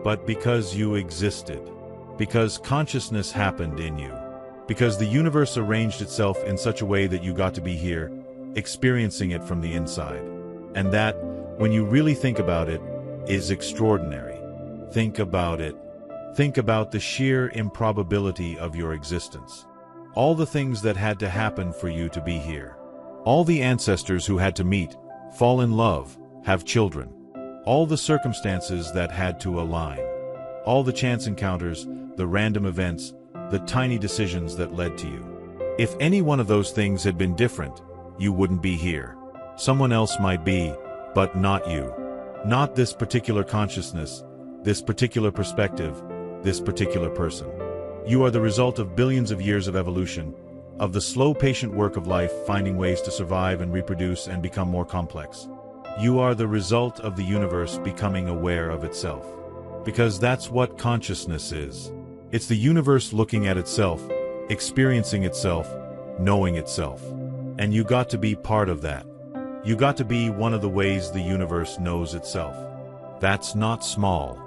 S1: But because you existed. Because consciousness happened in you. Because the universe arranged itself in such a way that you got to be here, experiencing it from the inside. And that, when you really think about it, is extraordinary. Think about it. Think about the sheer improbability of your existence. All the things that had to happen for you to be here. All the ancestors who had to meet, fall in love, have children. All the circumstances that had to align. All the chance encounters, the random events, the tiny decisions that led to you. If any one of those things had been different, you wouldn't be here. Someone else might be, but not you. Not this particular consciousness, this particular perspective, this particular person. You are the result of billions of years of evolution, of the slow, patient work of life finding ways to survive and reproduce and become more complex. You are the result of the universe becoming aware of itself. Because that's what consciousness is. It's the universe looking at itself, experiencing itself, knowing itself. And you got to be part of that. You got to be one of the ways the universe knows itself. That's not small.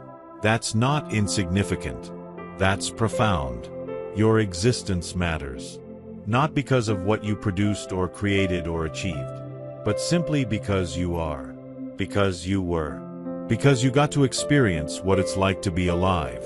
S1: That's not insignificant. That's profound. Your existence matters. Not because of what you produced or created or achieved, but simply because you are. Because you were. Because you got to experience what it's like to be alive.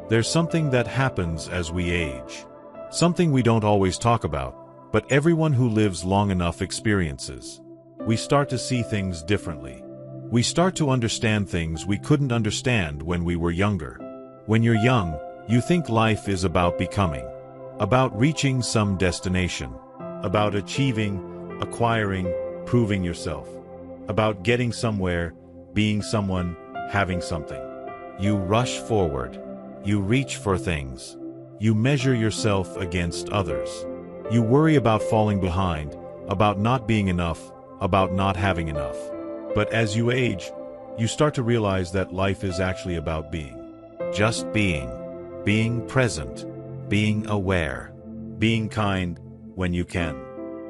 S1: There's something that happens as we age. Something we don't always talk about, but everyone who lives long enough experiences. We start to see things differently. We start to understand things we couldn't understand when we were younger. When you're young, you think life is about becoming, about reaching some destination, about achieving, acquiring, proving yourself, about getting somewhere, being someone, having something. You rush forward. You reach for things. You measure yourself against others. You worry about falling behind, about not being enough, about not having enough. But as you age, you start to realize that life is actually about being. Just being present, being aware, being kind when you can,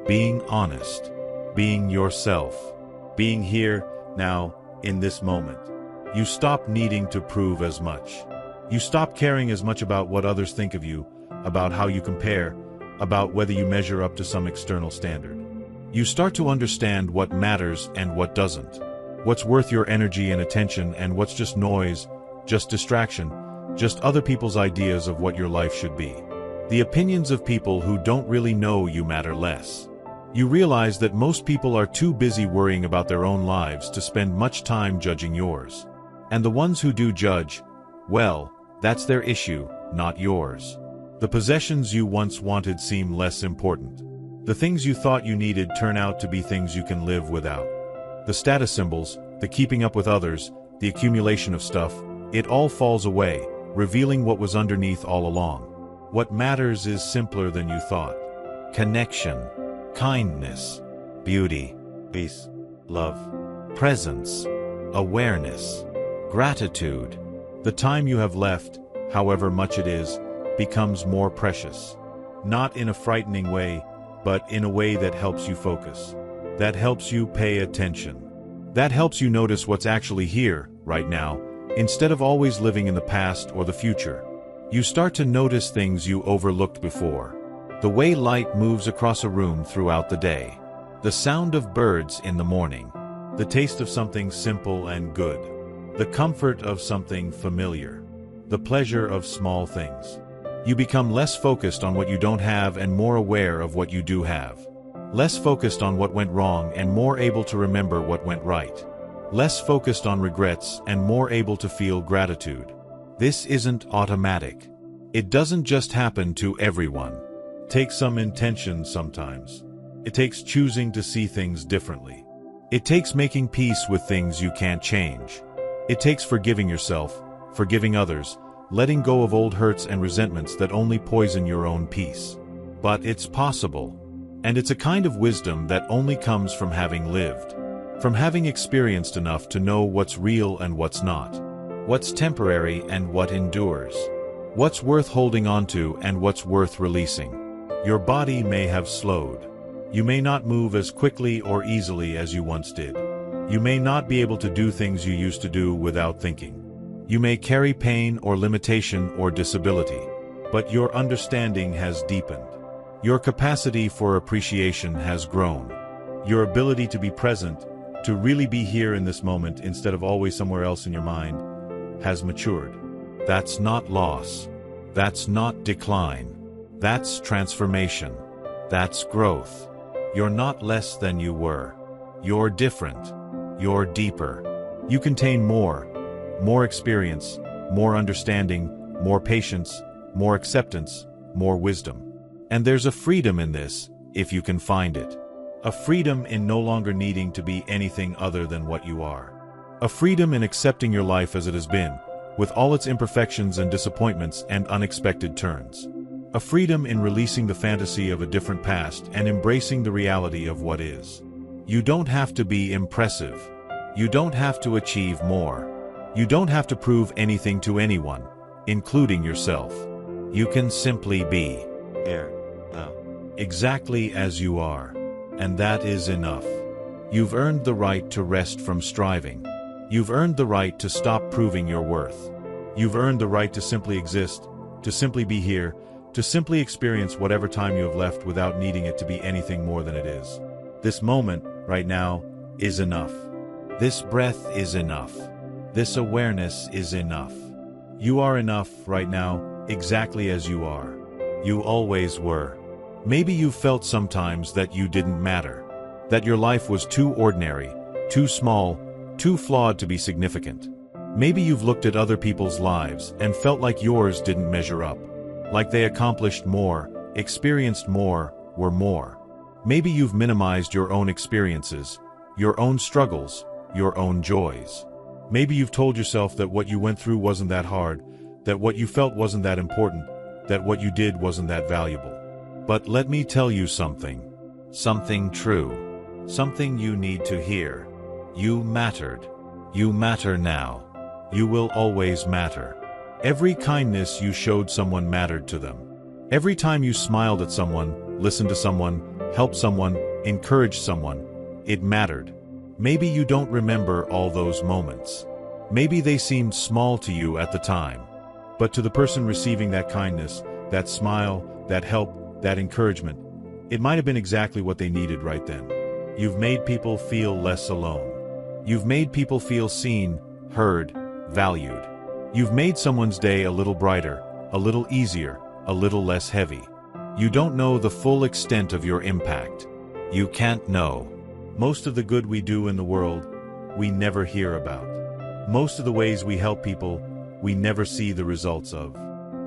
S1: being honest, being yourself, being here, now, in this moment. You stop needing to prove as much. You stop caring as much about what others think of you, about how you compare, about whether you measure up to some external standard. You start to understand what matters and what doesn't. What's worth your energy and attention and what's just noise, just distraction, just other people's ideas of what your life should be. The opinions of people who don't really know you matter less. You realize that most people are too busy worrying about their own lives to spend much time judging yours. And the ones who do judge, well, that's their issue, not yours. The possessions you once wanted seem less important. The things you thought you needed turn out to be things you can live without. The status symbols, the keeping up with others, the accumulation of stuff, it all falls away, revealing what was underneath all along. What matters is simpler than you thought. Connection, kindness, beauty, peace, love, presence, awareness, gratitude. The time you have left, however much it is, becomes more precious. Not in a frightening way, but in a way that helps you focus. That helps you pay attention. That helps you notice what's actually here, right now, instead of always living in the past or the future. You start to notice things you overlooked before. The way light moves across a room throughout the day. The sound of birds in the morning. The taste of something simple and good. The comfort of something familiar. The pleasure of small things. You become less focused on what you don't have and more aware of what you do have. Less focused on what went wrong and more able to remember what went right. Less focused on regrets and more able to feel gratitude. This isn't automatic. It doesn't just happen to everyone. It takes some intention sometimes. It takes choosing to see things differently. It takes making peace with things you can't change. It takes forgiving yourself, forgiving others, letting go of old hurts and resentments that only poison your own peace. But it's possible. And it's a kind of wisdom that only comes from having lived. From having experienced enough to know what's real and what's not. What's temporary and what endures. What's worth holding on to and what's worth releasing. Your body may have slowed. You may not move as quickly or easily as you once did. You may not be able to do things you used to do without thinking. You may carry pain or limitation or disability. But your understanding has deepened. Your capacity for appreciation has grown. Your ability to be present, to really be here in this moment instead of always somewhere else in your mind, has matured. That's not loss. That's not decline. That's transformation. That's growth. You're not less than you were. You're different. You're deeper. You contain more experience, more understanding, more patience, more acceptance, more wisdom. And there's a freedom in this, if you can find it. A freedom in no longer needing to be anything other than what you are. A freedom in accepting your life as it has been, with all its imperfections and disappointments and unexpected turns. A freedom in releasing the fantasy of a different past and embracing the reality of what is. You don't have to be impressive. You don't have to achieve more. You don't have to prove anything to anyone, including yourself. You can simply be here, now, exactly as you are. And that is enough. You've earned the right to rest from striving. You've earned the right to stop proving your worth. You've earned the right to simply exist, to simply be here, to simply experience whatever time you have left without needing it to be anything more than it is. This moment, right now, is enough. This breath is enough. This awareness is enough. You are enough right now, exactly as you are. You always were. Maybe you've felt sometimes that you didn't matter, that your life was too ordinary, too small, too flawed to be significant. Maybe you've looked at other people's lives and felt like yours didn't measure up. Like they accomplished more, experienced more, were more. Maybe you've minimized your own experiences, your own struggles, your own joys. Maybe you've told yourself that what you went through wasn't that hard, that what you felt wasn't that important, that what you did wasn't that valuable. But let me tell you something. Something true. Something you need to hear. You mattered. You matter now. You will always matter. Every kindness you showed someone mattered to them. Every time you smiled at someone, listened to someone, helped someone, encouraged someone, it mattered. Maybe you don't remember all those moments. Maybe they seemed small to you at the time. But to the person receiving that kindness, that smile, that help, that encouragement, it might have been exactly what they needed right then. You've made people feel less alone. You've made people feel seen, heard, valued. You've made someone's day a little brighter, a little easier, a little less heavy. You don't know the full extent of your impact. You can't know. Most of the good we do in the world, we never hear about. Most of the ways we help people, we never see the results of.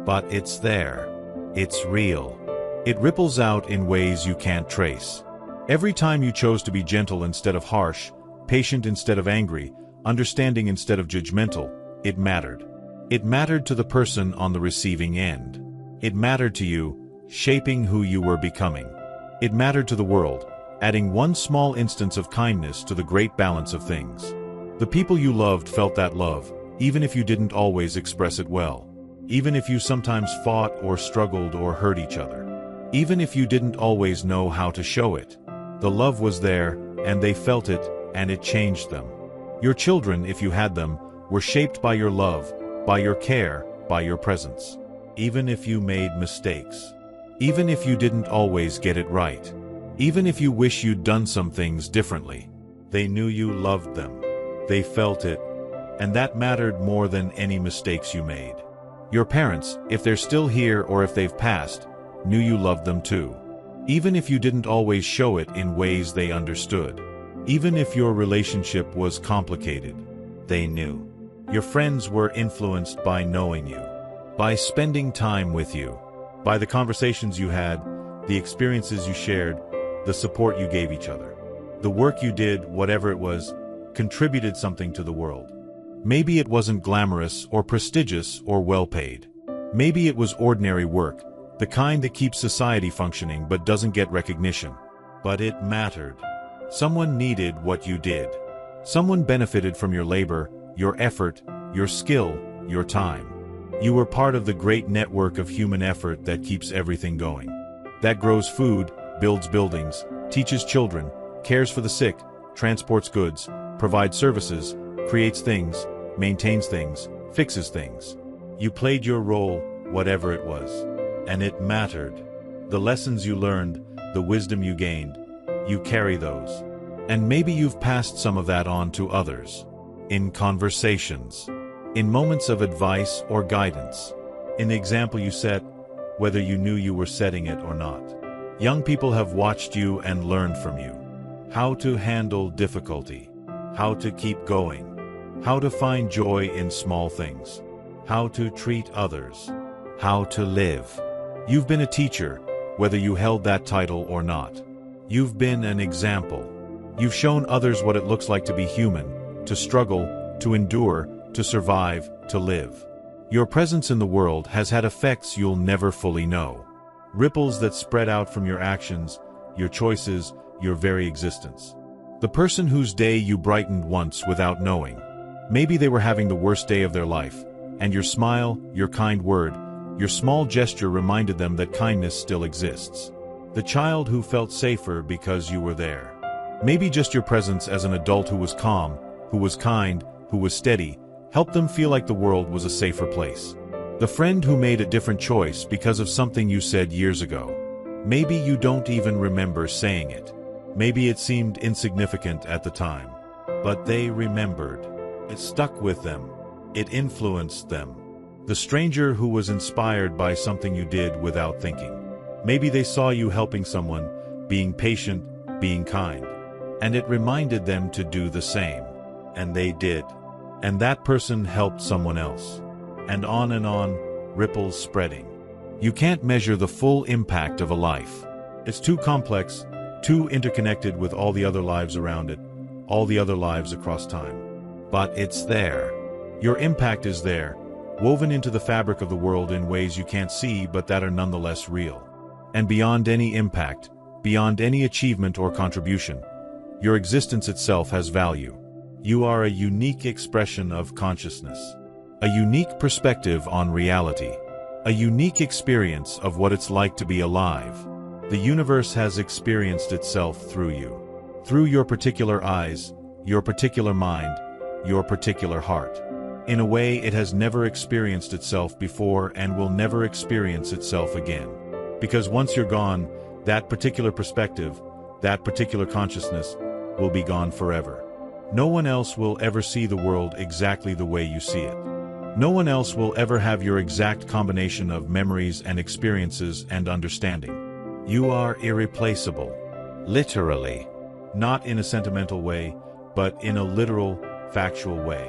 S1: But it's there. It's real. It ripples out in ways you can't trace. Every time you chose to be gentle instead of harsh, patient instead of angry, understanding instead of judgmental, it mattered. It mattered to the person on the receiving end. It mattered to you, shaping who you were becoming. It mattered to the world, adding one small instance of kindness to the great balance of things. The people you loved felt that love, even if you didn't always express it well. Even if you sometimes fought or struggled or hurt each other. Even if you didn't always know how to show it. The love was there, and they felt it, and it changed them. Your children, if you had them, were shaped by your love, by your care, by your presence. Even if you made mistakes. Even if you didn't always get it right. Even if you wish you'd done some things differently. They knew you loved them. They felt it. And that mattered more than any mistakes you made. Your parents, if they're still here or if they've passed, knew you loved them too. Even if you didn't always show it in ways they understood. Even if your relationship was complicated, they knew. Your friends were influenced by knowing you, by spending time with you, by the conversations you had, the experiences you shared, the support you gave each other. The work you did, whatever it was, contributed something to the world. Maybe it wasn't glamorous or prestigious or well-paid. Maybe it was ordinary work, the kind that keeps society functioning but doesn't get recognition. But it mattered. Someone needed what you did. Someone benefited from your labor, your effort, your skill, your time. You were part of the great network of human effort that keeps everything going. That grows food, builds buildings, teaches children, cares for the sick, transports goods, provides services, creates things, maintains things, fixes things. You played your role, whatever it was. And it mattered. The lessons you learned, the wisdom you gained, you carry those. And maybe you've passed some of that on to others. In conversations. In moments of advice or guidance. In the example you set, whether you knew you were setting it or not. Young people have watched you and learned from you. How to handle difficulty. How to keep going. How to find joy in small things. How to treat others. How to live. You've been a teacher, whether you held that title or not. You've been an example. You've shown others what it looks like to be human, to struggle, to endure, to survive, to live. Your presence in the world has had effects you'll never fully know. Ripples that spread out from your actions, your choices, your very existence. The person whose day you brightened once without knowing. Maybe they were having the worst day of their life, and your smile, your kind word, your small gesture reminded them that kindness still exists. The child who felt safer because you were there. Maybe just your presence as an adult who was calm, who was kind, who was steady, helped them feel like the world was a safer place. The friend who made a different choice because of something you said years ago. Maybe you don't even remember saying it. Maybe it seemed insignificant at the time. But they remembered. It stuck with them. It influenced them. The stranger who was inspired by something you did without thinking. Maybe they saw you helping someone, being patient, being kind. And it reminded them to do the same. And they did. And that person helped someone else. And on, ripples spreading. You can't measure the full impact of a life. It's too complex, too interconnected with all the other lives around it, all the other lives across time. But it's there. Your impact is there, woven into the fabric of the world in ways you can't see but that are nonetheless real. And beyond any impact, beyond any achievement or contribution, your existence itself has value. You are a unique expression of consciousness, a unique perspective on reality, a unique experience of what it's like to be alive. The universe has experienced itself through you, through your particular eyes, your particular mind, your particular heart. In a way it has never experienced itself before and will never experience itself again. Because once you're gone, that particular perspective, that particular consciousness, will be gone forever. No one else will ever see the world exactly the way you see it. No one else will ever have your exact combination of memories and experiences and understanding. You are irreplaceable. Literally. Not in a sentimental way, but in a literal, factual way.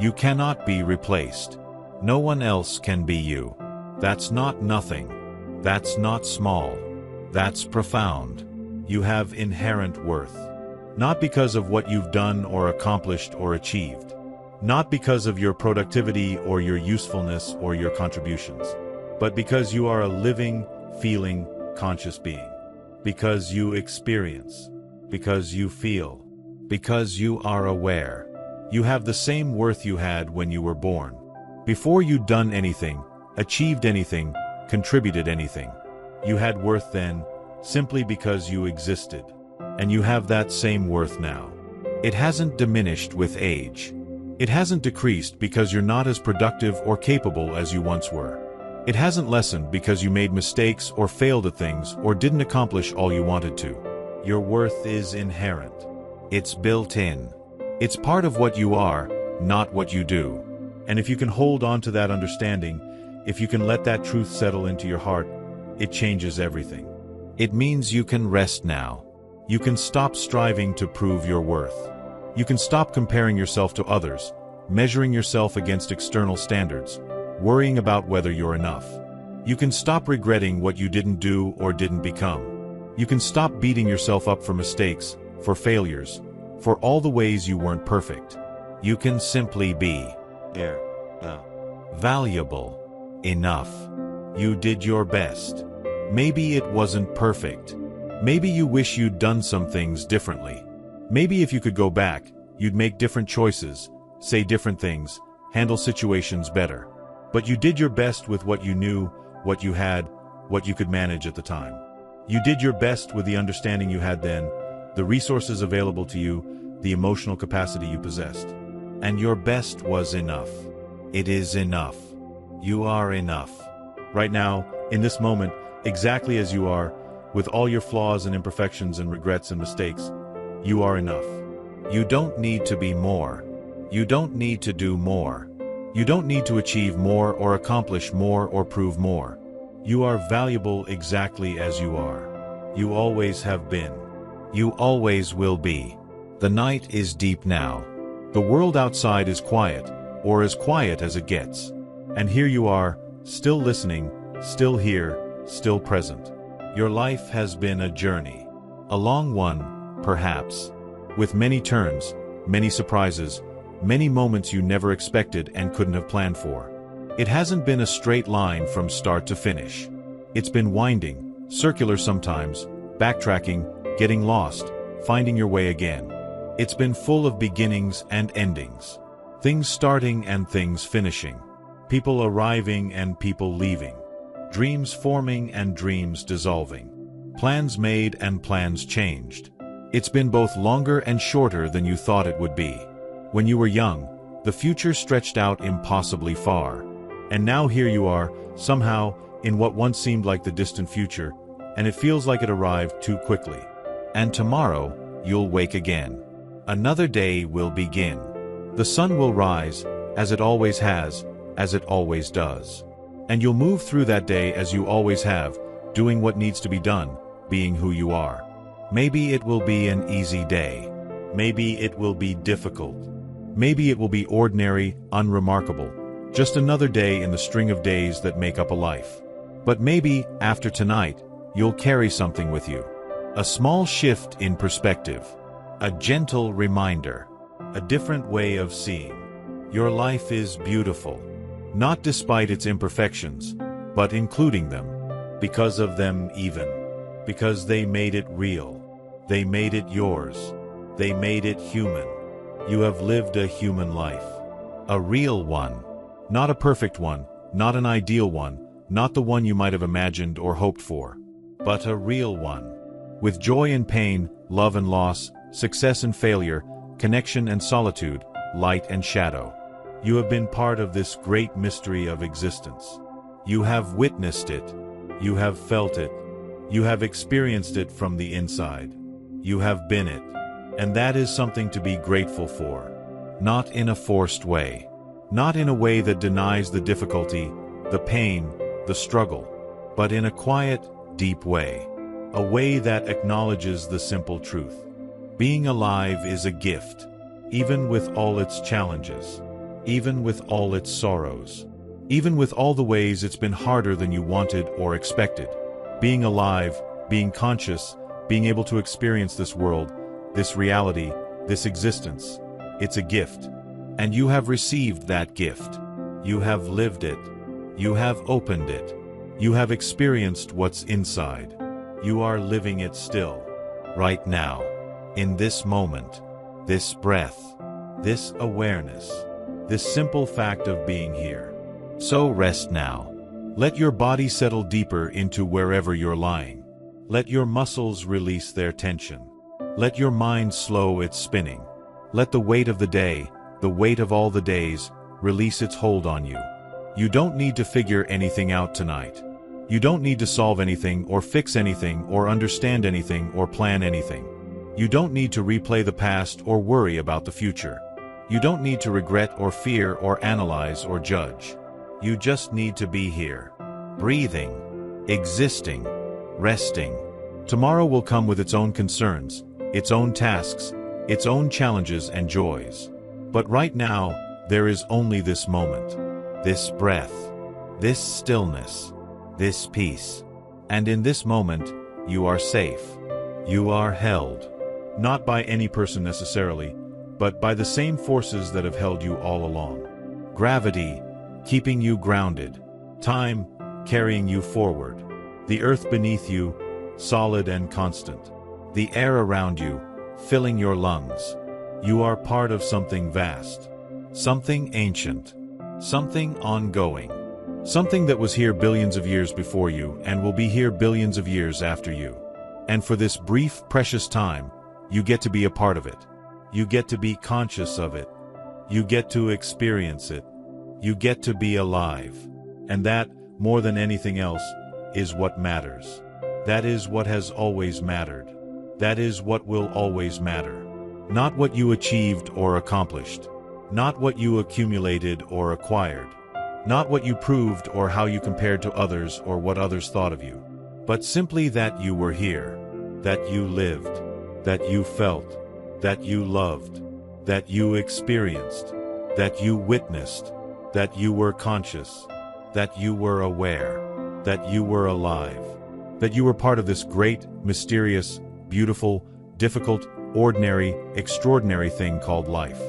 S1: You cannot be replaced. No one else can be you. That's not nothing. That's not small. That's profound. You have inherent worth. Not because of what you've done or accomplished or achieved. Not because of your productivity or your usefulness or your contributions. But because you are a living, feeling, conscious being. Because you experience. Because you feel. Because you are aware. You have the same worth you had when you were born. Before you'd done anything, achieved anything, contributed anything. You had worth then, simply because you existed. And you have that same worth now. It hasn't diminished with age. It hasn't decreased because you're not as productive or capable as you once were. It hasn't lessened because you made mistakes or failed at things or didn't accomplish all you wanted to. Your worth is inherent. It's built in. It's part of what you are, not what you do. And if you can hold on to that understanding, if you can let that truth settle into your heart, it changes everything. It means you can rest now. You can stop striving to prove your worth. You can stop comparing yourself to others, measuring yourself against external standards, worrying about whether you're enough. You can stop regretting what you didn't do or didn't become. You can stop beating yourself up for mistakes, for failures, for all the ways you weren't perfect. You can simply be valuable, enough. You did your best. Maybe it wasn't perfect. Maybe you wish you'd done some things differently. Maybe if you could go back, you'd make different choices, say different things, handle situations better. But you did your best with what you knew, what you had, what you could manage at the time. You did your best with the understanding you had then, the resources available to you, the emotional capacity you possessed. And your best was enough. It is enough. You are enough. Right now, in this moment, exactly as you are, with all your flaws and imperfections and regrets and mistakes, you are enough. You don't need to be more. You don't need to do more. You don't need to achieve more or accomplish more or prove more. You are valuable exactly as you are. You always have been. You always will be. The night is deep now. The world outside is quiet, or as quiet as it gets. And here you are, still listening, still here, still present. Your life has been a journey. A long one, perhaps. With many turns, many surprises, many moments you never expected and couldn't have planned for. It hasn't been a straight line from start to finish. It's been winding, circular sometimes, backtracking, getting lost, finding your way again. It's been full of beginnings and endings. Things starting and things finishing. People arriving and people leaving. Dreams forming and dreams dissolving. Plans made and plans changed. It's been both longer and shorter than you thought it would be. When you were young, the future stretched out impossibly far. And now here you are, somehow, in what once seemed like the distant future, and it feels like it arrived too quickly. And tomorrow, you'll wake again. Another day will begin. The sun will rise, as it always has, as it always does. And you'll move through that day as you always have, doing what needs to be done, being who you are. Maybe it will be an easy day. Maybe it will be difficult. Maybe it will be ordinary, unremarkable. Just another day in the string of days that make up a life. But maybe, after tonight, you'll carry something with you. A small shift in perspective. A gentle reminder. A different way of seeing. Your life is beautiful. Not despite its imperfections, but including them. Because of them even. Because they made it real. They made it yours. They made it human. You have lived a human life. A real one. Not a perfect one, not an ideal one, not the one you might have imagined or hoped for. But a real one. With joy and pain, love and loss, success and failure, connection and solitude, light and shadow. You have been part of this great mystery of existence. You have witnessed it. You have felt it. You have experienced it from the inside. You have been it. And that is something to be grateful for. Not in a forced way. Not in a way that denies the difficulty, the pain, the struggle. But in a quiet, deep way. A way that acknowledges the simple truth. Being alive is a gift. Even with all its challenges. Even with all its sorrows. Even with all the ways it's been harder than you wanted or expected. Being alive, being conscious, being able to experience this world, this reality, this existence. It's a gift. And you have received that gift. You have lived it. You have opened it. You have experienced what's inside. You are living it still. Right now. In this moment. This breath. This awareness. This simple fact of being here. So rest now. Let your body settle deeper into wherever you're lying. Let your muscles release their tension. Let your mind slow its spinning. Let the weight of the day, the weight of all the days, release its hold on you. You don't need to figure anything out tonight. You don't need to solve anything or fix anything or understand anything or plan anything. You don't need to replay the past or worry about the future. You don't need to regret or fear or analyze or judge. You just need to be here. Breathing. Existing. Resting. Tomorrow will come with its own concerns, its own tasks, its own challenges and joys. But right now, there is only this moment. This breath. This stillness. This peace. And in this moment, you are safe. You are held. Not by any person necessarily, but by the same forces that have held you all along. Gravity, keeping you grounded. Time, carrying you forward. The earth beneath you, solid and constant. The air around you, filling your lungs. You are part of something vast. Something ancient. Something ongoing. Something that was here billions of years before you and will be here billions of years after you. And for this brief, precious time, you get to be a part of it. You get to be conscious of it. You get to experience it. You get to be alive. And that, more than anything else, is what matters. That is what has always mattered. That is what will always matter. Not what you achieved or accomplished. Not what you accumulated or acquired. Not what you proved or how you compared to others or what others thought of you. But simply that you were here. That you lived. That you felt. That you loved. That you experienced. That you witnessed. That you were conscious. That you were aware. That you were alive. That you were part of this great, mysterious, beautiful, difficult, ordinary, extraordinary thing called life.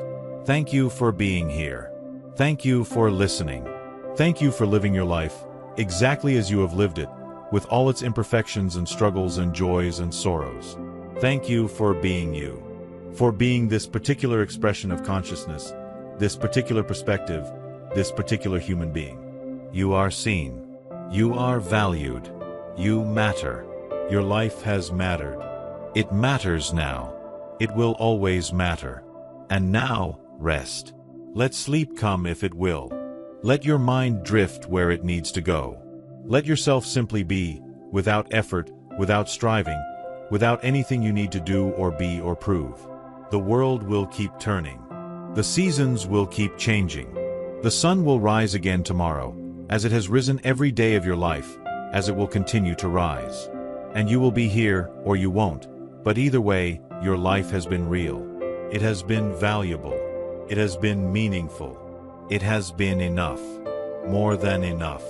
S1: Thank you for being here. Thank you for listening. Thank you for living your life exactly as you have lived it, with all its imperfections and struggles and joys and sorrows. Thank you for being you. For being this particular expression of consciousness, this particular perspective, this particular human being. You are seen. You are valued. You matter. Your life has mattered. It matters now. It will always matter. And now, rest. Let sleep come if it will. Let your mind drift where it needs to go. Let yourself simply be, without effort, without striving, without anything you need to do or be or prove. The world will keep turning. The seasons will keep changing. The sun will rise again tomorrow, as it has risen every day of your life, as it will continue to rise. And you will be here, or you won't, but either way, your life has been real. It has been valuable. It has been meaningful. It has been enough. More than enough.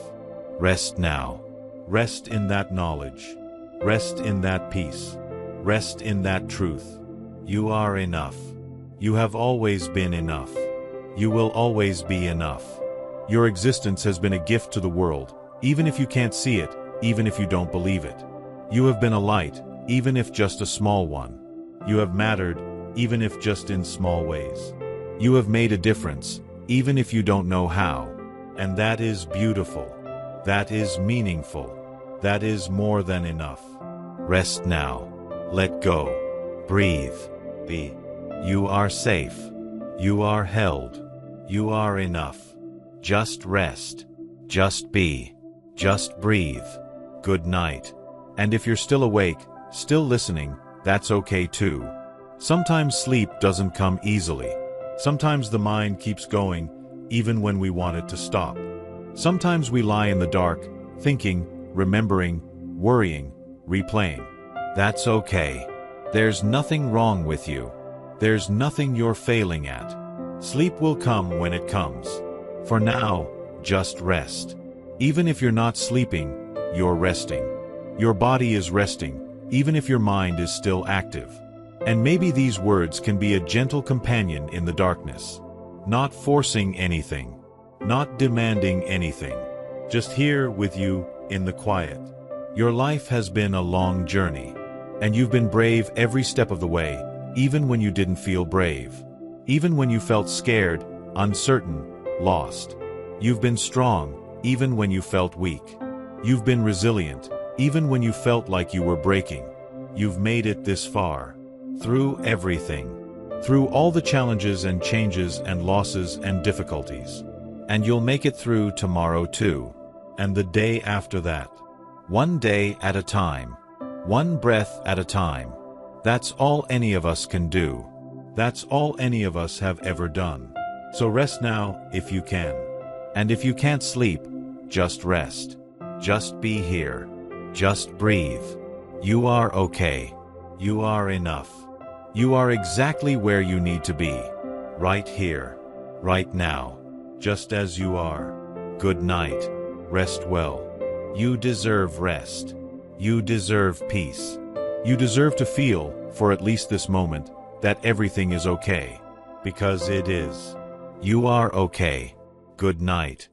S1: Rest now. Rest in that knowledge. Rest in that peace. Rest in that truth. You are enough. You have always been enough. You will always be enough. Your existence has been a gift to the world, even if you can't see it, even if you don't believe it. You have been a light, even if just a small one. You have mattered, even if just in small ways. You have made a difference, even if you don't know how. And that is beautiful. That is meaningful. That is more than enough. Rest now. Let go. Breathe. Be. You are safe. You are held. You are enough. Just rest. Just be. Just breathe. Good night. And if you're still awake, still listening, that's okay too. Sometimes sleep doesn't come easily. Sometimes the mind keeps going, even when we want it to stop. Sometimes we lie in the dark, thinking, remembering, worrying, replaying. That's okay. There's nothing wrong with you. There's nothing you're failing at. Sleep will come when it comes. For now, just rest. Even if you're not sleeping, you're resting. Your body is resting, even if your mind is still active. And maybe these words can be a gentle companion in the darkness. Not forcing anything. Not demanding anything. Just here with you in the quiet. Your life has been a long journey. And you've been brave every step of the way, even when you didn't feel brave. Even when you felt scared, uncertain, lost. You've been strong, even when you felt weak. You've been resilient, even when you felt like you were breaking. You've made it this far. Through everything. Through all the challenges and changes and losses and difficulties. And you'll make it through tomorrow too. And the day after that. One day at a time. One breath at a time. That's all any of us can do. That's all any of us have ever done. So rest now, if you can. And if you can't sleep, just rest. Just be here. Just breathe. You are okay. You are enough. You are exactly where you need to be. Right here. Right now. Just as you are. Good night. Rest well. You deserve rest. You deserve peace. You deserve to feel, for at least this moment, that everything is okay. Because it is. You are okay. Good night.